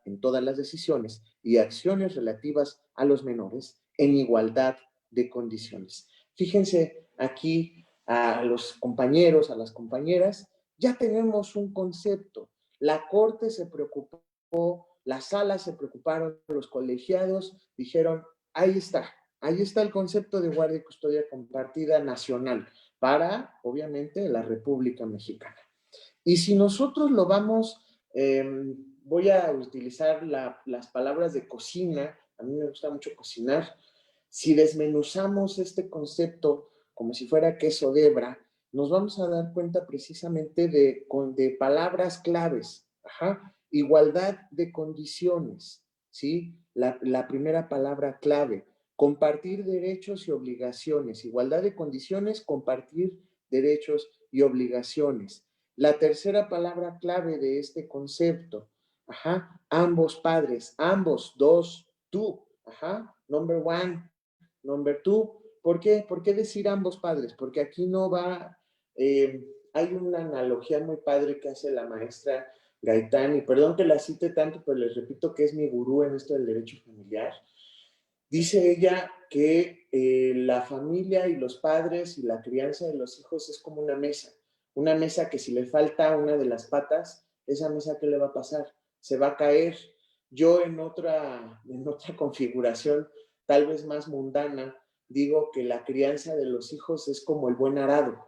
en todas las decisiones y acciones relativas a los menores en igualdad de condiciones. Fíjense aquí a los compañeros, a las compañeras, ya tenemos un concepto. La Corte se preocupó, las salas se preocuparon, los colegiados dijeron, ahí está el concepto de guardia y custodia compartida nacional para, obviamente, la República Mexicana. Y si nosotros lo vamos, voy a utilizar las palabras de cocina, a mí me gusta mucho cocinar, si desmenuzamos este concepto como si fuera queso de hebra, nos vamos a dar cuenta precisamente de palabras claves. Ajá. Igualdad de condiciones, ¿sí? La primera palabra clave. Compartir derechos y obligaciones. Igualdad de condiciones, compartir derechos y obligaciones. La tercera palabra clave de este concepto. Ajá. Ambos padres, ambos, dos, tú. Ajá. Number one, number two. ¿Por qué? ¿Por qué decir ambos padres? Porque aquí no va, hay una analogía muy padre que hace la maestra Gaitán, y perdón que la cite tanto, pero les repito que es mi gurú en esto del derecho familiar. Dice ella que la familia y los padres y la crianza de los hijos es como una mesa que si le falta una de las patas, esa mesa, ¿qué le va a pasar? Se va a caer. Yo en otra configuración, tal vez más mundana, digo que la crianza de los hijos es como el buen arado,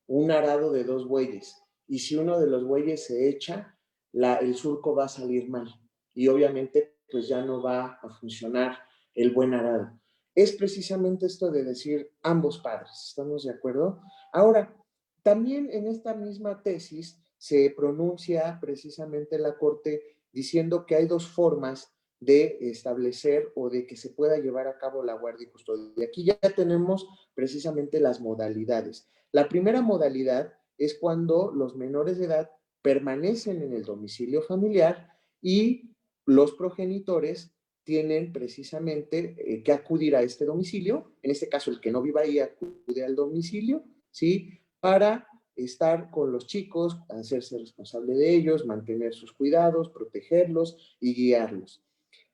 un arado de dos bueyes. Y si uno de los bueyes se echa, el surco va a salir mal. Y obviamente, pues ya no va a funcionar el buen arado. Es precisamente esto de decir ambos padres, ¿estamos de acuerdo? Ahora, también en esta misma tesis se pronuncia precisamente la Corte diciendo que hay dos formas de establecer o de que se pueda llevar a cabo la guardia y custodia. Aquí ya tenemos precisamente las modalidades. La primera modalidad es cuando los menores de edad permanecen en el domicilio familiar y los progenitores tienen precisamente que acudir a este domicilio. En este caso, el que no viva ahí acude al domicilio, ¿sí? Para estar con los chicos, hacerse responsable de ellos, mantener sus cuidados, protegerlos y guiarlos.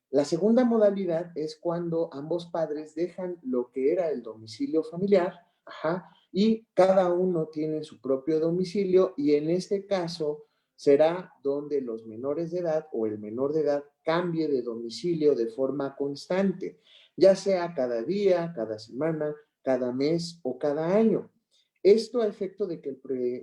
La segunda modalidad es cuando ambos padres dejan lo que era el domicilio familiar, ajá, y cada uno tiene su propio domicilio, y en este caso será donde los menores de edad o el menor de edad cambie de domicilio de forma constante, ya sea cada día, cada semana, cada mes o cada año. Esto a efecto de que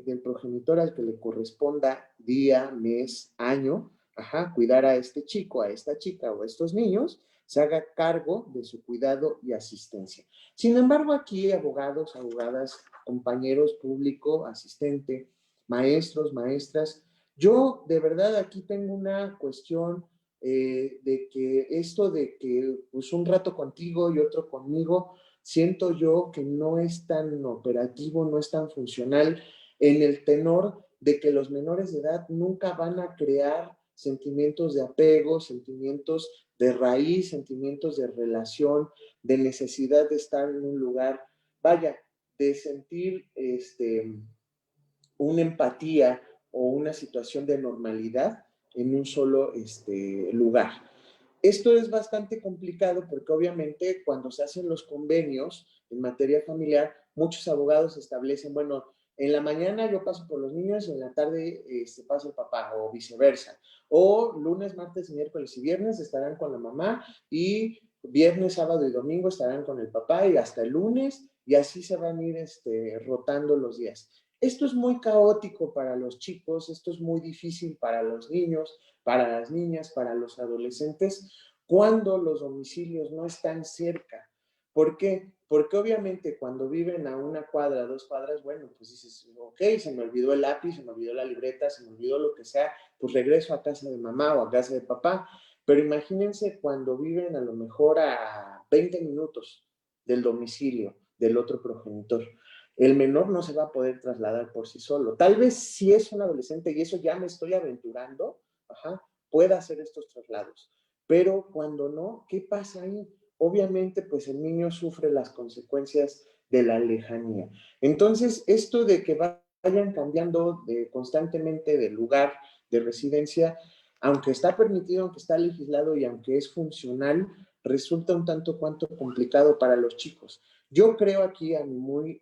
del progenitor al que le corresponda día, mes, año, ajá, cuidar a este chico, a esta chica o a estos niños, se haga cargo de su cuidado y asistencia. Sin embargo, aquí abogados, abogadas, compañeros, público, asistente, maestros, maestras, yo de verdad aquí tengo una cuestión de que esto de que pues un rato contigo y otro conmigo, siento yo que no es tan operativo, no es tan funcional en el tenor de que los menores de edad nunca van a crear sentimientos de apego, sentimientos de raíz, sentimientos de relación, de necesidad de estar en un lugar, vaya, de sentir una empatía o una situación de normalidad en un solo lugar. Esto es bastante complicado porque obviamente cuando se hacen los convenios en materia familiar, muchos abogados establecen, bueno, en la mañana yo paso por los niños y en la tarde pasa el papá o viceversa. O lunes, martes, miércoles y viernes estarán con la mamá y viernes, sábado y domingo estarán con el papá y hasta el lunes, y así se van a ir rotando los días. Esto es muy caótico para los chicos, esto es muy difícil para los niños, para las niñas, para los adolescentes, cuando los domicilios no están cerca. ¿Por qué? Porque obviamente cuando viven a una cuadra, 2 cuadras, bueno, pues dices, ok, se me olvidó el lápiz, se me olvidó la libreta, se me olvidó lo que sea, pues regreso a casa de mamá o a casa de papá. Pero imagínense cuando viven a lo mejor a 20 minutos del domicilio del otro progenitor. El menor no se va a poder trasladar por sí solo. Tal vez si es un adolescente, y eso ya me estoy aventurando, ajá, pueda hacer estos traslados. Pero cuando no, ¿qué pasa ahí? Obviamente, pues el niño sufre las consecuencias de la lejanía. Entonces, esto de que vayan cambiando constantemente de lugar de residencia, aunque está permitido, aunque está legislado y aunque es funcional, resulta un tanto cuanto complicado para los chicos. Yo creo aquí, a mi muy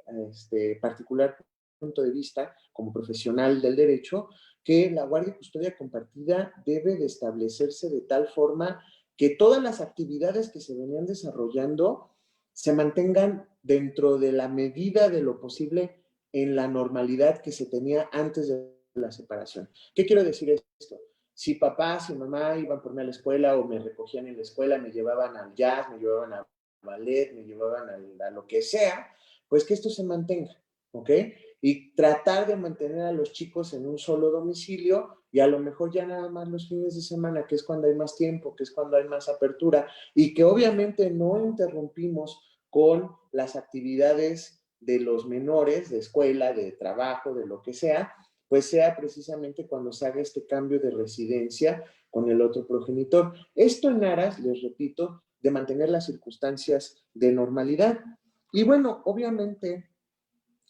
particular punto de vista, como profesional del derecho, que la guardia y custodia compartida debe de establecerse de tal forma que todas las actividades que se venían desarrollando se mantengan dentro de la medida de lo posible en la normalidad que se tenía antes de la separación. ¿Qué quiero decir esto? Si papá, si mamá iban por mí a la escuela o me recogían en la escuela, me llevaban al jazz, me llevaban a ballet, me llevaban a lo que sea, pues que esto se mantenga, ¿ok? Y tratar de mantener a los chicos en un solo domicilio y a lo mejor ya nada más los fines de semana, que es cuando hay más tiempo, que es cuando hay más apertura y que obviamente no interrumpimos con las actividades de los menores, de escuela, de trabajo, de lo que sea, pues sea precisamente cuando se haga este cambio de residencia con el otro progenitor. Esto en aras, les repito, de mantener las circunstancias de normalidad. Y bueno, obviamente,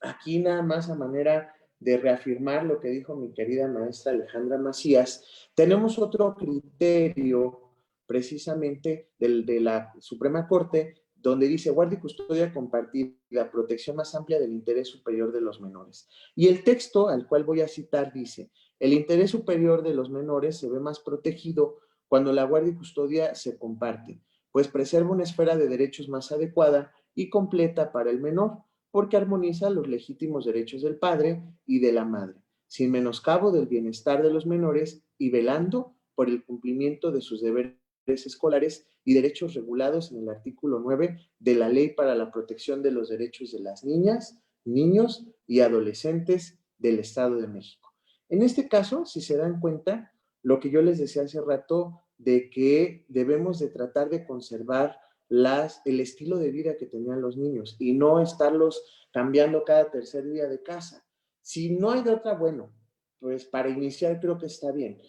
aquí nada más a manera de reafirmar lo que dijo mi querida maestra Alejandra Macías, tenemos otro criterio precisamente de la Suprema Corte, donde dice guardia y custodia compartida, protección más amplia del interés superior de los menores. Y el texto al cual voy a citar dice, el interés superior de los menores se ve más protegido cuando la guardia y custodia se comparten, pues preserva una esfera de derechos más adecuada y completa para el menor, porque armoniza los legítimos derechos del padre y de la madre, sin menoscabo del bienestar de los menores y velando por el cumplimiento de sus deberes escolares y derechos regulados en el artículo 9 de la Ley para la Protección de los Derechos de las Niñas, Niños y Adolescentes del Estado de México. En este caso, si se dan cuenta, lo que yo les decía hace rato de que debemos de tratar de conservar el estilo de vida que tenían los niños y no estarlos cambiando cada tercer día de casa. Si no hay de otra, bueno, pues para iniciar creo que está bien.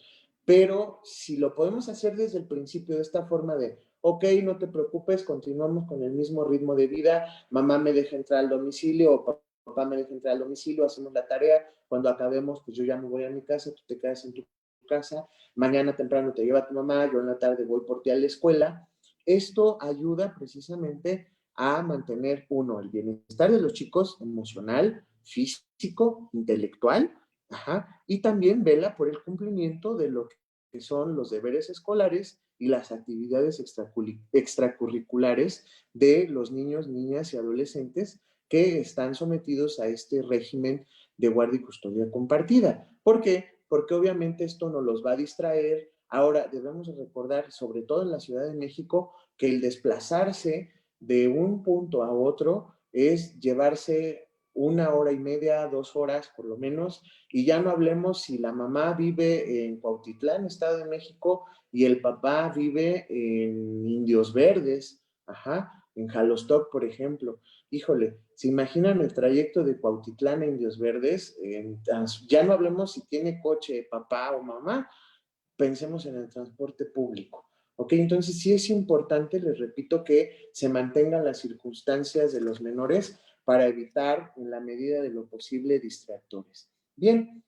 Pero si lo podemos hacer desde el principio de esta forma de, ok, no te preocupes, continuamos con el mismo ritmo de vida, mamá me deja entrar al domicilio o papá me deja entrar al domicilio, hacemos la tarea, cuando acabemos, pues yo ya me voy a mi casa, tú te quedas en tu casa, mañana temprano te lleva tu mamá, yo en la tarde voy por ti a la escuela. Esto ayuda precisamente a mantener, uno, el bienestar de los chicos emocional, físico, intelectual, y también vela por el cumplimiento de lo que son los deberes escolares y las actividades extracurriculares de los niños, niñas y adolescentes que están sometidos a este régimen de guardia y custodia compartida. ¿Por qué? Porque obviamente esto nos los va a distraer. Ahora debemos recordar, sobre todo en la Ciudad de México, que el desplazarse de un punto a otro es llevarse 1 hora y media, 2 horas por lo menos, y ya no hablemos si la mamá vive en Cuautitlán, Estado de México, y el papá vive en Indios Verdes, en Jalostoc, por ejemplo. Híjole, ¿se imaginan el trayecto de Cuautitlán a Indios Verdes? Ya no hablemos si tiene coche papá o mamá, pensemos en el transporte público. ¿Ok? Entonces sí es importante, les repito, que se mantengan las circunstancias de los menores para evitar, en la medida de lo posible, distractores. Bien,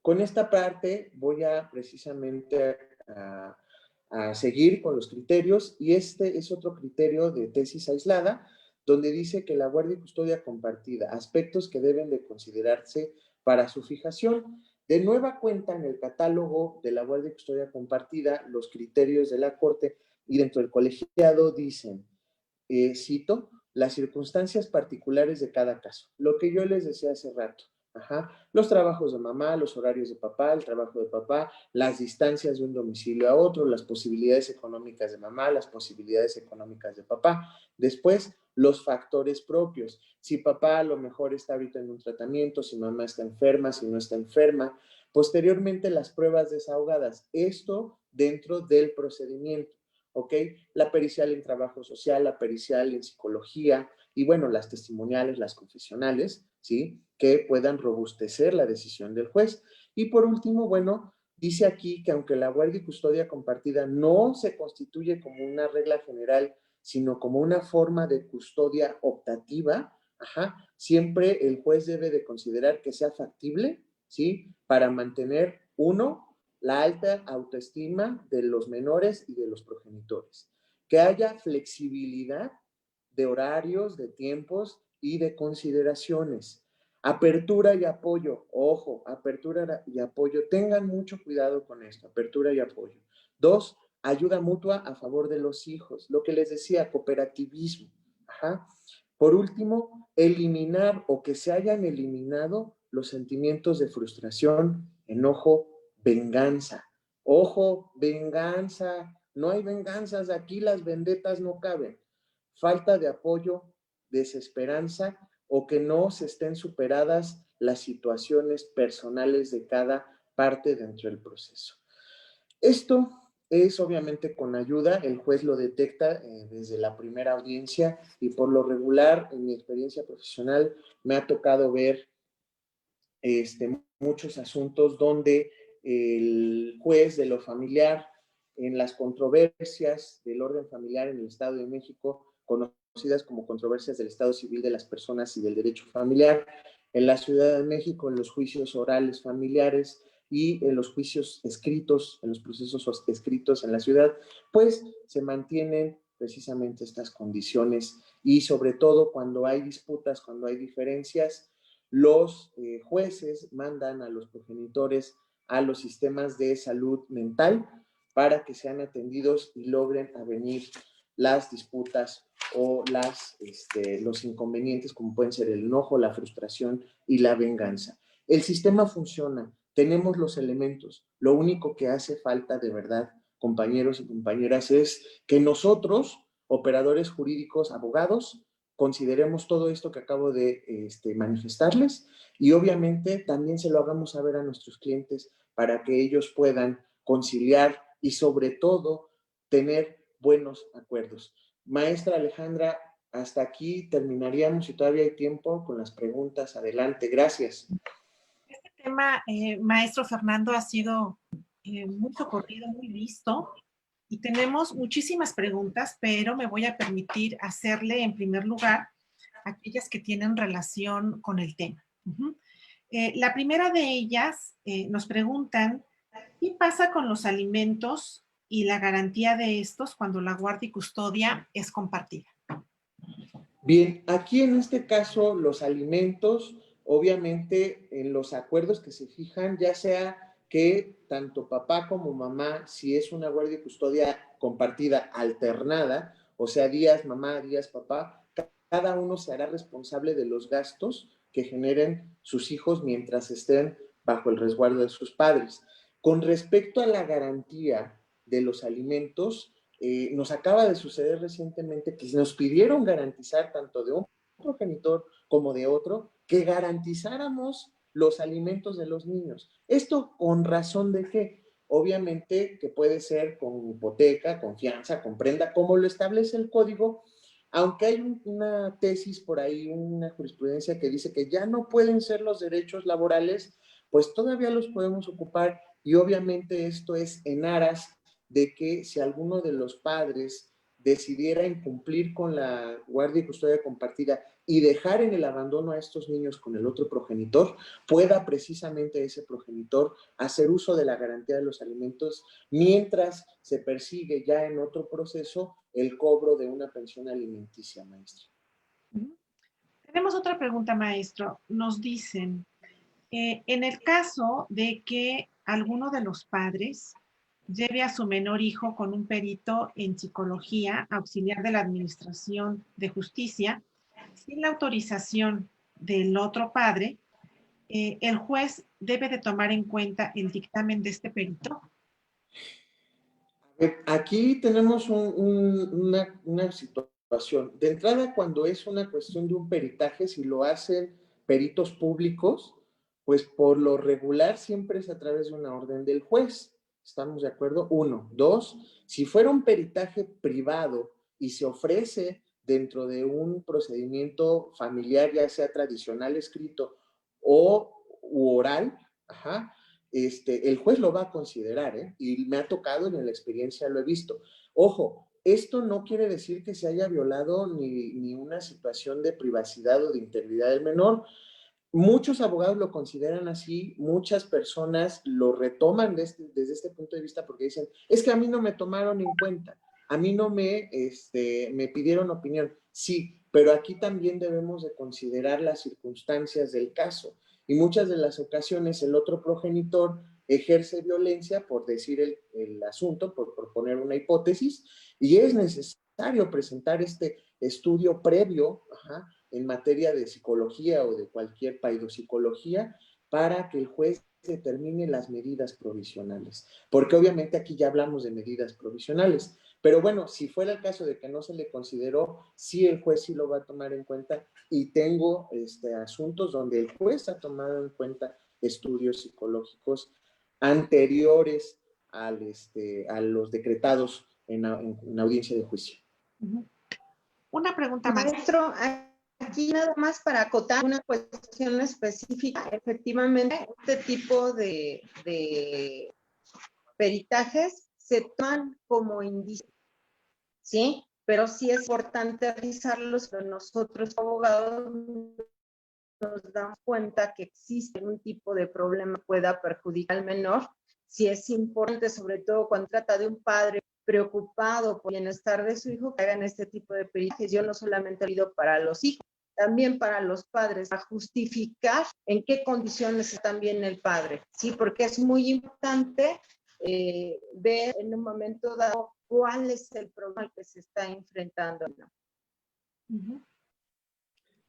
con esta parte voy a precisamente a seguir con los criterios y este es otro criterio de tesis aislada donde dice que la guardia y custodia compartida, aspectos que deben de considerarse para su fijación. De nueva cuenta en el catálogo de la guardia y custodia compartida, los criterios de la Corte y dentro del colegiado dicen, cito, las circunstancias particulares de cada caso. Lo que yo les decía hace rato. Los trabajos de mamá, los horarios de papá, el trabajo de papá, las distancias de un domicilio a otro, las posibilidades económicas de mamá, las posibilidades económicas de papá. Después, los factores propios. Si papá a lo mejor está ahorita en un tratamiento, si mamá está enferma, si no está enferma. Posteriormente, las pruebas desahogadas. Esto dentro del procedimiento. ¿Ok? La pericial en trabajo social, la pericial en psicología y bueno, las testimoniales, las confesionales, ¿sí? Que puedan robustecer la decisión del juez. Y por último, bueno, dice aquí que aunque la guardia y custodia compartida no se constituye como una regla general, sino como una forma de custodia optativa, siempre el juez debe de considerar que sea factible, ¿sí? Para mantener, uno, la alta autoestima de los menores y de los progenitores. Que haya flexibilidad de horarios, de tiempos y de consideraciones. Apertura y apoyo, ojo, apertura y apoyo, tengan mucho cuidado con esto, apertura y apoyo. 2, ayuda mutua a favor de los hijos, lo que les decía, cooperativismo. Ajá. Por último, eliminar o que se hayan eliminado los sentimientos de frustración, enojo, venganza. Ojo, venganza, no hay venganzas, aquí las vendetas no caben. Falta de apoyo, desesperanza o que no se estén superadas las situaciones personales de cada parte dentro del proceso. Esto es obviamente con ayuda, el juez lo detecta desde la primera audiencia y por lo regular en mi experiencia profesional me ha tocado ver muchos asuntos donde el juez de lo familiar en las controversias del orden familiar en el Estado de México, conocidas como controversias del Estado Civil de las Personas y del Derecho Familiar, en la Ciudad de México en los juicios orales familiares y en los juicios escritos, en los procesos escritos en la ciudad, pues se mantienen precisamente estas condiciones y sobre todo cuando hay disputas, cuando hay diferencias, los jueces mandan a los progenitores a los sistemas de salud mental para que sean atendidos y logren avenir las disputas o los inconvenientes como pueden ser el enojo, la frustración y la venganza. El sistema funciona, tenemos los elementos, lo único que hace falta de verdad, compañeros y compañeras, es que nosotros, operadores jurídicos, abogados, consideremos todo esto que acabo de manifestarles y obviamente también se lo hagamos saber a nuestros clientes para que ellos puedan conciliar y sobre todo tener buenos acuerdos. Maestra Alejandra, hasta aquí terminaríamos si todavía hay tiempo con las preguntas. Adelante, gracias. Este tema, maestro Fernando, ha sido muy socorrido, muy visto. Y tenemos muchísimas preguntas, pero me voy a permitir hacerle en primer lugar aquellas que tienen relación con el tema. La primera de ellas nos preguntan, ¿qué pasa con los alimentos y la garantía de estos cuando la guardia y custodia es compartida? Bien, aquí en este caso los alimentos, obviamente en los acuerdos que se fijan, ya sea que tanto papá como mamá, si es una guardia y custodia compartida alternada, o sea, días mamá, días papá, cada uno se hará responsable de los gastos que generen sus hijos mientras estén bajo el resguardo de sus padres. Con respecto a la garantía de los alimentos, nos acaba de suceder recientemente que nos pidieron garantizar tanto de un progenitor como de otro, que garantizáramos los alimentos de los niños. Esto con razón de qué? Obviamente que puede ser con hipoteca, con fianza, con prenda, como lo establece el código, aunque hay una tesis por ahí, una jurisprudencia que dice que ya no pueden ser los derechos laborales, pues todavía los podemos ocupar y obviamente esto es en aras de que si alguno de los padres decidiera incumplir con la guardia y custodia compartida y dejar en el abandono a estos niños con el otro progenitor, pueda precisamente ese progenitor hacer uso de la garantía de los alimentos mientras se persigue ya en otro proceso el cobro de una pensión alimenticia, maestro. Tenemos otra pregunta, maestro. Nos dicen, en el caso de que alguno de los padres lleve a su menor hijo con un perito en psicología, auxiliar de la Administración de Justicia, sin la autorización del otro padre, el juez debe de tomar en cuenta el dictamen de este perito. Aquí tenemos una situación. De entrada, cuando es una cuestión de un peritaje, si lo hacen peritos públicos, pues por lo regular siempre es a través de una orden del juez. ¿Estamos de acuerdo? 1. 2, si fuera un peritaje privado y se ofrece dentro de un procedimiento familiar, ya sea tradicional escrito u oral, el juez lo va a considerar, y me ha tocado, y en la experiencia lo he visto. Ojo, esto no quiere decir que se haya violado ni una situación de privacidad o de integridad del menor. Muchos abogados lo consideran así, muchas personas lo retoman desde este punto de vista porque dicen, es que a mí no me tomaron en cuenta. a mí no me pidieron opinión. Sí, pero aquí también debemos de considerar las circunstancias del caso. Y muchas de las ocasiones el otro progenitor ejerce violencia, por decir el asunto, por proponer una hipótesis, y es necesario presentar este estudio previo en materia de psicología o de cualquier paidopsicología para que el juez determine las medidas provisionales. Porque obviamente aquí ya hablamos de medidas provisionales. Pero bueno, si fuera el caso de que no se le consideró, sí el juez sí lo va a tomar en cuenta, y tengo asuntos donde el juez ha tomado en cuenta estudios psicológicos anteriores a los decretados en audiencia de juicio. Una pregunta más. Maestro, aquí nada más para acotar una cuestión específica. Efectivamente, este tipo de peritajes se toman como indicios, ¿sí? Pero sí es importante revisarlos, pero nosotros abogados nos damos cuenta que existe un tipo de problema que pueda perjudicar al menor. Sí es importante, sobre todo cuando trata de un padre preocupado por el bienestar de su hijo, que hagan este tipo de peritajes. Yo no solamente pido para los hijos, también para los padres, a justificar en qué condiciones está bien el padre, ¿sí? Porque es muy importante ver en un momento dado cuál es el problema al que se está enfrentando, ¿no?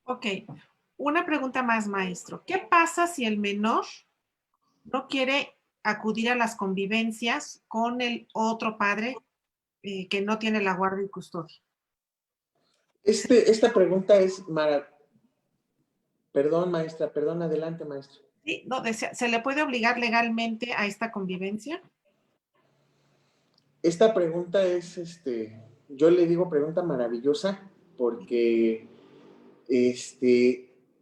Ok, una pregunta más, maestro. ¿Qué pasa si el menor no quiere acudir a las convivencias con el otro padre que no tiene la guardia y custodia? Esta pregunta es Perdón, maestra, perdón, adelante, maestra. Sí, no, ¿se le puede obligar legalmente a esta convivencia? Esta pregunta es, yo le digo pregunta maravillosa, porque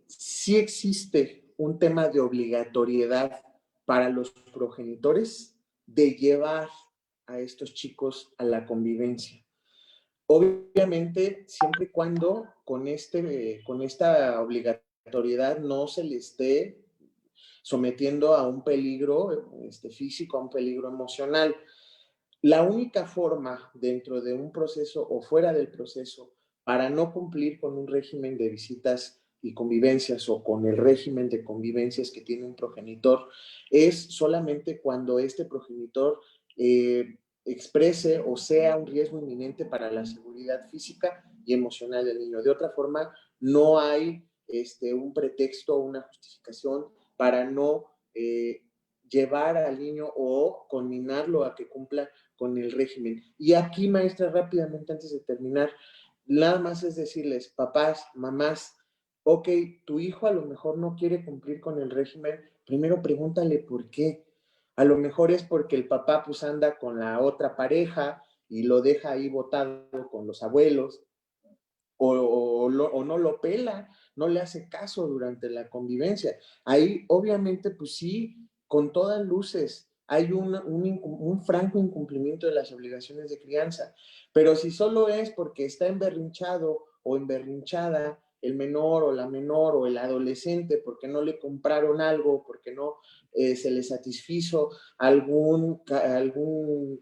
sí existe un tema de obligatoriedad para los progenitores de llevar a estos chicos a la convivencia. Obviamente, siempre y cuando con esta obligatoriedad no se le esté sometiendo a un peligro físico, a un peligro emocional. La única forma dentro de un proceso o fuera del proceso para no cumplir con un régimen de visitas y convivencias o con el régimen de convivencias que tiene un progenitor es solamente cuando este progenitor exprese o sea un riesgo inminente para la seguridad física y emocional del niño. De otra forma, no hay un pretexto o una justificación para no llevar al niño o conminarlo a que cumpla con el régimen. Y aquí, maestra, rápidamente antes de terminar, nada más es decirles, papás, mamás, ok, tu hijo a lo mejor no quiere cumplir con el régimen, primero pregúntale por qué. A lo mejor es porque el papá pues anda con la otra pareja y lo deja ahí botado con los abuelos, o no lo pela, no le hace caso durante la convivencia. Ahí obviamente pues sí, con todas luces, hay un franco incumplimiento de las obligaciones de crianza, pero si solo es porque está emberrinchado o emberrinchada el menor o la menor o el adolescente porque no le compraron algo, porque no se le satisfizo algún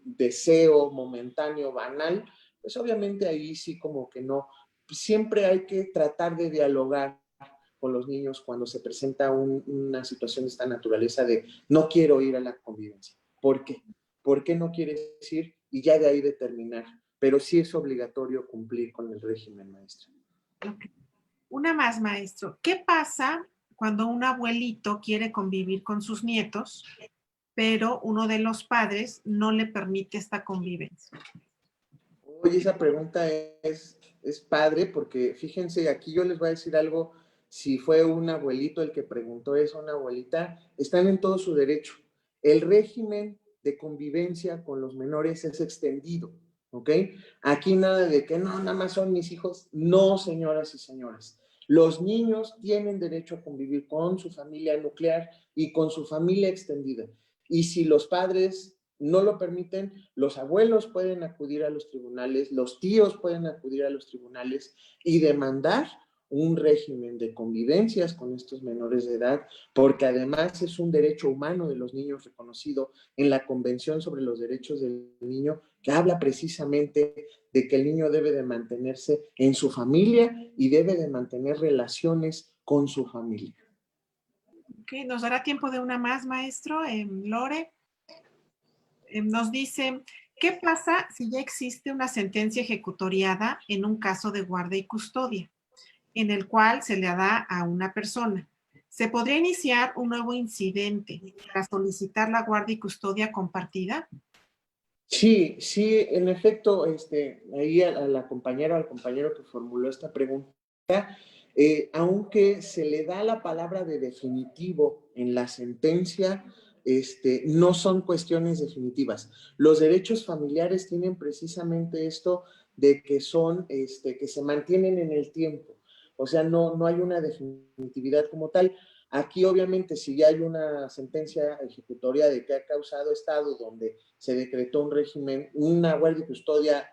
deseo momentáneo, banal, pues obviamente ahí sí como que no. Siempre hay que tratar de dialogar con los niños cuando se presenta una situación de esta naturaleza de no quiero ir a la convivencia. ¿Por qué? ¿Por qué no quieres ir? Y ya de ahí determinar. Pero sí es obligatorio cumplir con el régimen, maestra. Okay. Una más, maestro. ¿Qué pasa cuando un abuelito quiere convivir con sus nietos, pero uno de los padres no le permite esta convivencia? Oye, esa pregunta es padre porque fíjense, aquí yo les voy a decir algo, si fue un abuelito el que preguntó eso, una abuelita, están en todo su derecho. El régimen de convivencia con los menores es extendido, ¿ok? Aquí nada de que no, nada más son mis hijos. No, señoras y señores. Los niños tienen derecho a convivir con su familia nuclear y con su familia extendida. Y si los padres no lo permiten, los abuelos pueden acudir a los tribunales, los tíos pueden acudir a los tribunales y demandar un régimen de convivencias con estos menores de edad, porque además es un derecho humano de los niños reconocido en la Convención sobre los Derechos del Niño que habla precisamente de que el niño debe de mantenerse en su familia y debe de mantener relaciones con su familia. Okay, nos dará tiempo de una más, maestro. Lore nos dice, ¿qué pasa si ya existe una sentencia ejecutoriada en un caso de guardia y custodia, en el cual se le da a una persona? ¿Se podría iniciar un nuevo incidente para solicitar la guardia y custodia compartida? Sí, sí, en efecto, ahí a la compañera o al compañero que formuló esta pregunta, aunque se le da la palabra de definitivo en la sentencia, no son cuestiones definitivas. Los derechos familiares tienen precisamente esto de que son, que se mantienen en el tiempo. O sea, no hay una definitividad como tal. Aquí, obviamente, si ya hay una sentencia ejecutoria de que ha causado estado donde se decretó un régimen, una guardia y custodia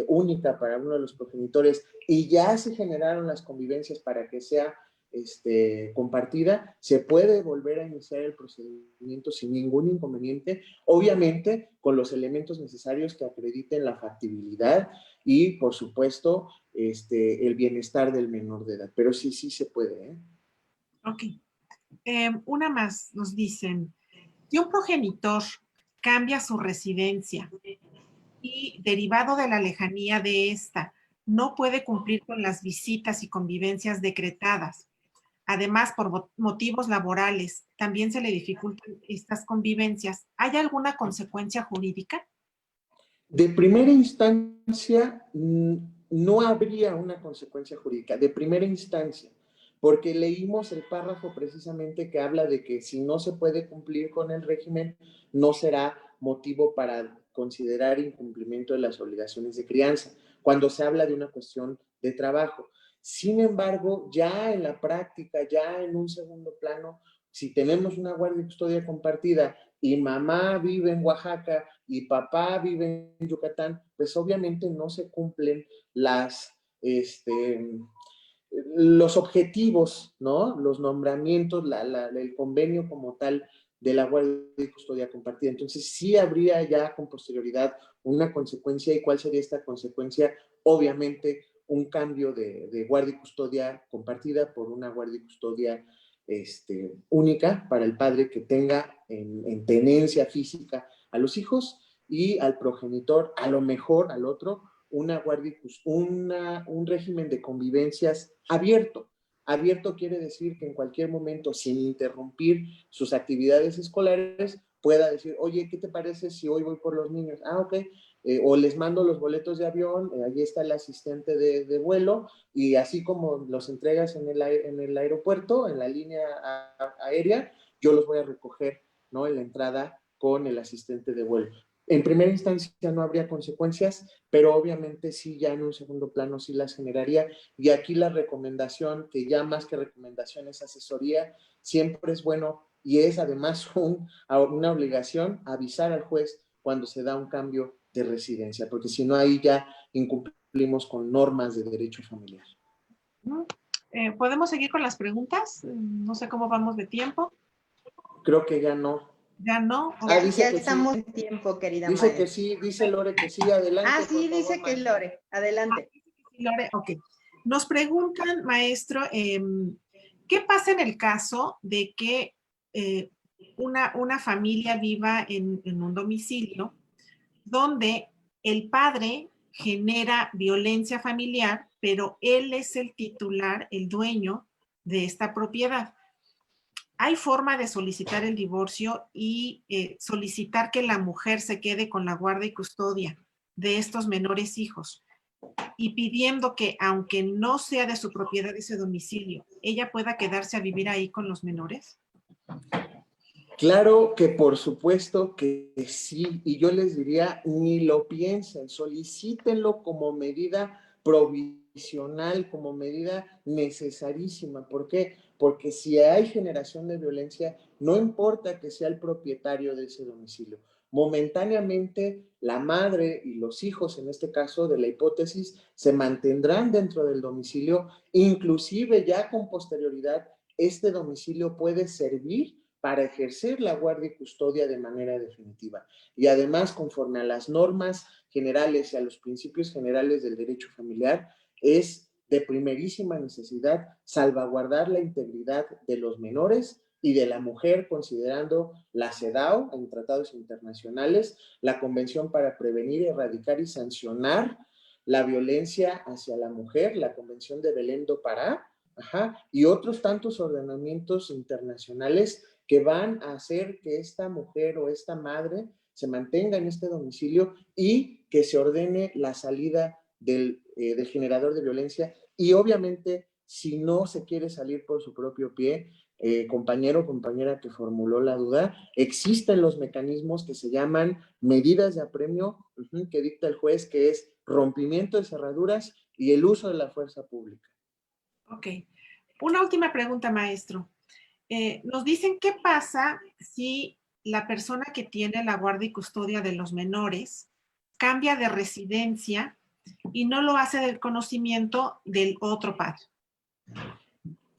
única para uno de los progenitores y ya se generaron las convivencias para que sea compartida, se puede volver a iniciar el procedimiento sin ningún inconveniente, obviamente con los elementos necesarios que acrediten la factibilidad y, por supuesto, el bienestar del menor de edad. Pero sí se puede, ¿eh? Ok. Una más nos dicen, si un progenitor cambia su residencia y derivado de la lejanía de esta, no puede cumplir con las visitas y convivencias decretadas. Además, por motivos laborales, también se le dificultan estas convivencias. ¿Hay alguna consecuencia jurídica? De primera instancia, no habría una consecuencia jurídica, de primera instancia, porque leímos el párrafo precisamente que habla de que si no se puede cumplir con el régimen, no será motivo para considerar incumplimiento de las obligaciones de crianza, cuando se habla de una cuestión de trabajo. Sin embargo, ya en la práctica, ya en un segundo plano, si tenemos una guardia y custodia compartida y mamá vive en Oaxaca y papá vive en Yucatán, pues obviamente no se cumplen los objetivos, ¿no? Los nombramientos, el convenio como tal de la guardia y custodia compartida. Entonces sí habría ya con posterioridad una consecuencia. ¿Y cuál sería esta consecuencia? Obviamente un cambio de guardia y custodia compartida por una guardia y custodia única para el padre que tenga en tenencia física a los hijos y al progenitor, a lo mejor al otro, una guardia, un régimen de convivencias abierto. Abierto quiere decir que en cualquier momento, sin interrumpir sus actividades escolares, pueda decir, oye, ¿qué te parece si hoy voy por los niños? Ah, ok. O les mando los boletos de avión, allí está el asistente de vuelo, y así como los entregas en el aeropuerto, en la línea aérea, yo los voy a recoger, ¿no? En la entrada con el asistente de vuelo. En primera instancia no habría consecuencias, pero obviamente sí, ya en un segundo plano sí las generaría. Y aquí la recomendación, que ya más que recomendación es asesoría, siempre es bueno y es además una obligación avisar al juez cuando se da un cambio de residencia, porque si no ahí ya incumplimos con normas de derecho familiar. ¿Podemos seguir con las preguntas? No sé cómo vamos de tiempo. Creo que ya no. Ya no. Dice ya que estamos en tiempo, querida dice maestra. Que sí, dice Lore que sí, adelante. Ah, sí, dice que Lore, adelante. Lore, ok. Nos preguntan, maestro, ¿qué pasa en el caso de que una familia viva en un domicilio donde el padre genera violencia familiar, pero él es el titular, el dueño de esta propiedad? ¿Hay forma de solicitar el divorcio y solicitar que la mujer se quede con la guardia y custodia de estos menores hijos? Y pidiendo que, aunque no sea de su propiedad ese domicilio, ella pueda quedarse a vivir ahí con los menores. Claro que por supuesto que sí, y yo les diría, ni lo piensen, solicítenlo como medida provisional, como medida necesarísima. ¿Por qué? Porque si hay generación de violencia, no importa que sea el propietario de ese domicilio. Momentáneamente, la madre y los hijos, en este caso de la hipótesis, se mantendrán dentro del domicilio, inclusive ya con posterioridad, este domicilio puede servir para ejercer la guardia y custodia de manera definitiva. Y además, conforme a las normas generales y a los principios generales del derecho familiar, es de primerísima necesidad salvaguardar la integridad de los menores y de la mujer, considerando la CEDAW en tratados internacionales, la Convención para Prevenir, Erradicar y Sancionar la Violencia hacia la Mujer, la Convención de Belém do Pará, y otros tantos ordenamientos internacionales que van a hacer que esta mujer o esta madre se mantenga en este domicilio y que se ordene la salida del generador de violencia. Y obviamente, si no se quiere salir por su propio pie, compañero o compañera que formuló la duda, existen los mecanismos que se llaman medidas de apremio que dicta el juez, que es rompimiento de cerraduras y el uso de la fuerza pública. Ok. Una última pregunta, maestro. Nos dicen qué pasa si la persona que tiene la guardia y custodia de los menores cambia de residencia y no lo hace del conocimiento del otro padre.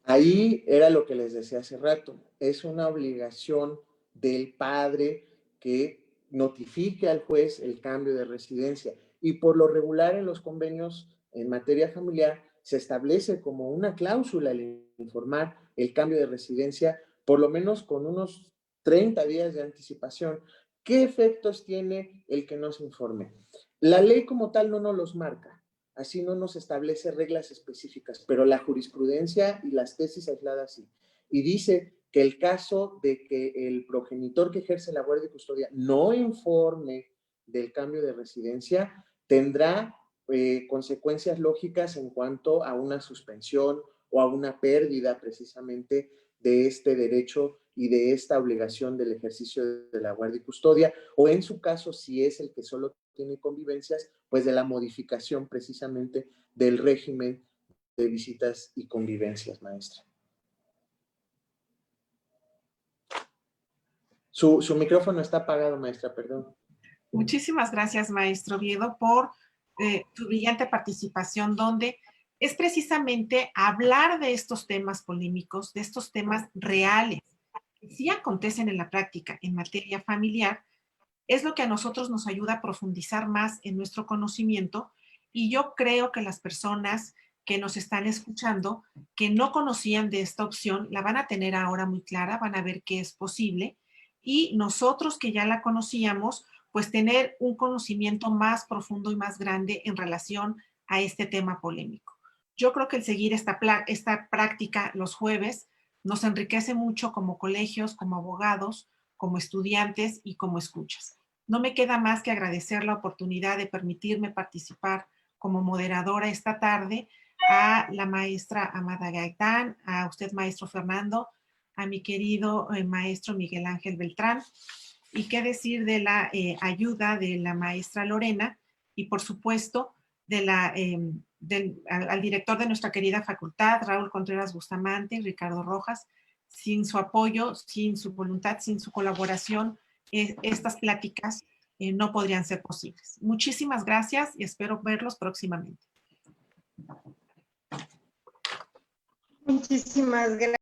Ahí era lo que les decía hace rato. Es una obligación del padre que notifique al juez el cambio de residencia. Y por lo regular en los convenios en materia familiar se establece como una cláusula el informar el cambio de residencia, por lo menos con unos 30 días de anticipación. ¿Qué efectos tiene el que no se informe? La ley como tal no nos los marca. Así no nos establece reglas específicas, pero la jurisprudencia y las tesis aisladas sí. Y dice que el caso de que el progenitor que ejerce la guardia y custodia no informe del cambio de residencia tendrá consecuencias lógicas en cuanto a una suspensión o a una pérdida precisamente de este derecho y de esta obligación del ejercicio de la guardia y custodia, o en su caso, si es el que solo tiene convivencias, pues de la modificación precisamente del régimen de visitas y convivencias, maestra. Su micrófono está apagado, maestra, perdón. Muchísimas gracias, maestro Oviedo, por tu brillante participación, donde es precisamente hablar de estos temas polémicos, de estos temas reales, que sí acontecen en la práctica en materia familiar, es lo que a nosotros nos ayuda a profundizar más en nuestro conocimiento, y yo creo que las personas que nos están escuchando, que no conocían de esta opción, la van a tener ahora muy clara, van a ver que es posible, y nosotros que ya la conocíamos, pues tener un conocimiento más profundo y más grande en relación a este tema polémico. Yo creo que el seguir esta práctica los jueves nos enriquece mucho como colegios, como abogados, como estudiantes y como escuchas. No me queda más que agradecer la oportunidad de permitirme participar como moderadora esta tarde a la maestra Amada Gaitán, a usted, maestro Fernando, a mi querido maestro Miguel Ángel Beltrán, y qué decir de la ayuda de la maestra Lorena y, por supuesto, de al director de nuestra querida facultad, Raúl Contreras Bustamante y Ricardo Rojas. Sin su apoyo, sin su voluntad, sin su colaboración, estas pláticas no podrían ser posibles. Muchísimas gracias y espero verlos próximamente. Muchísimas gracias.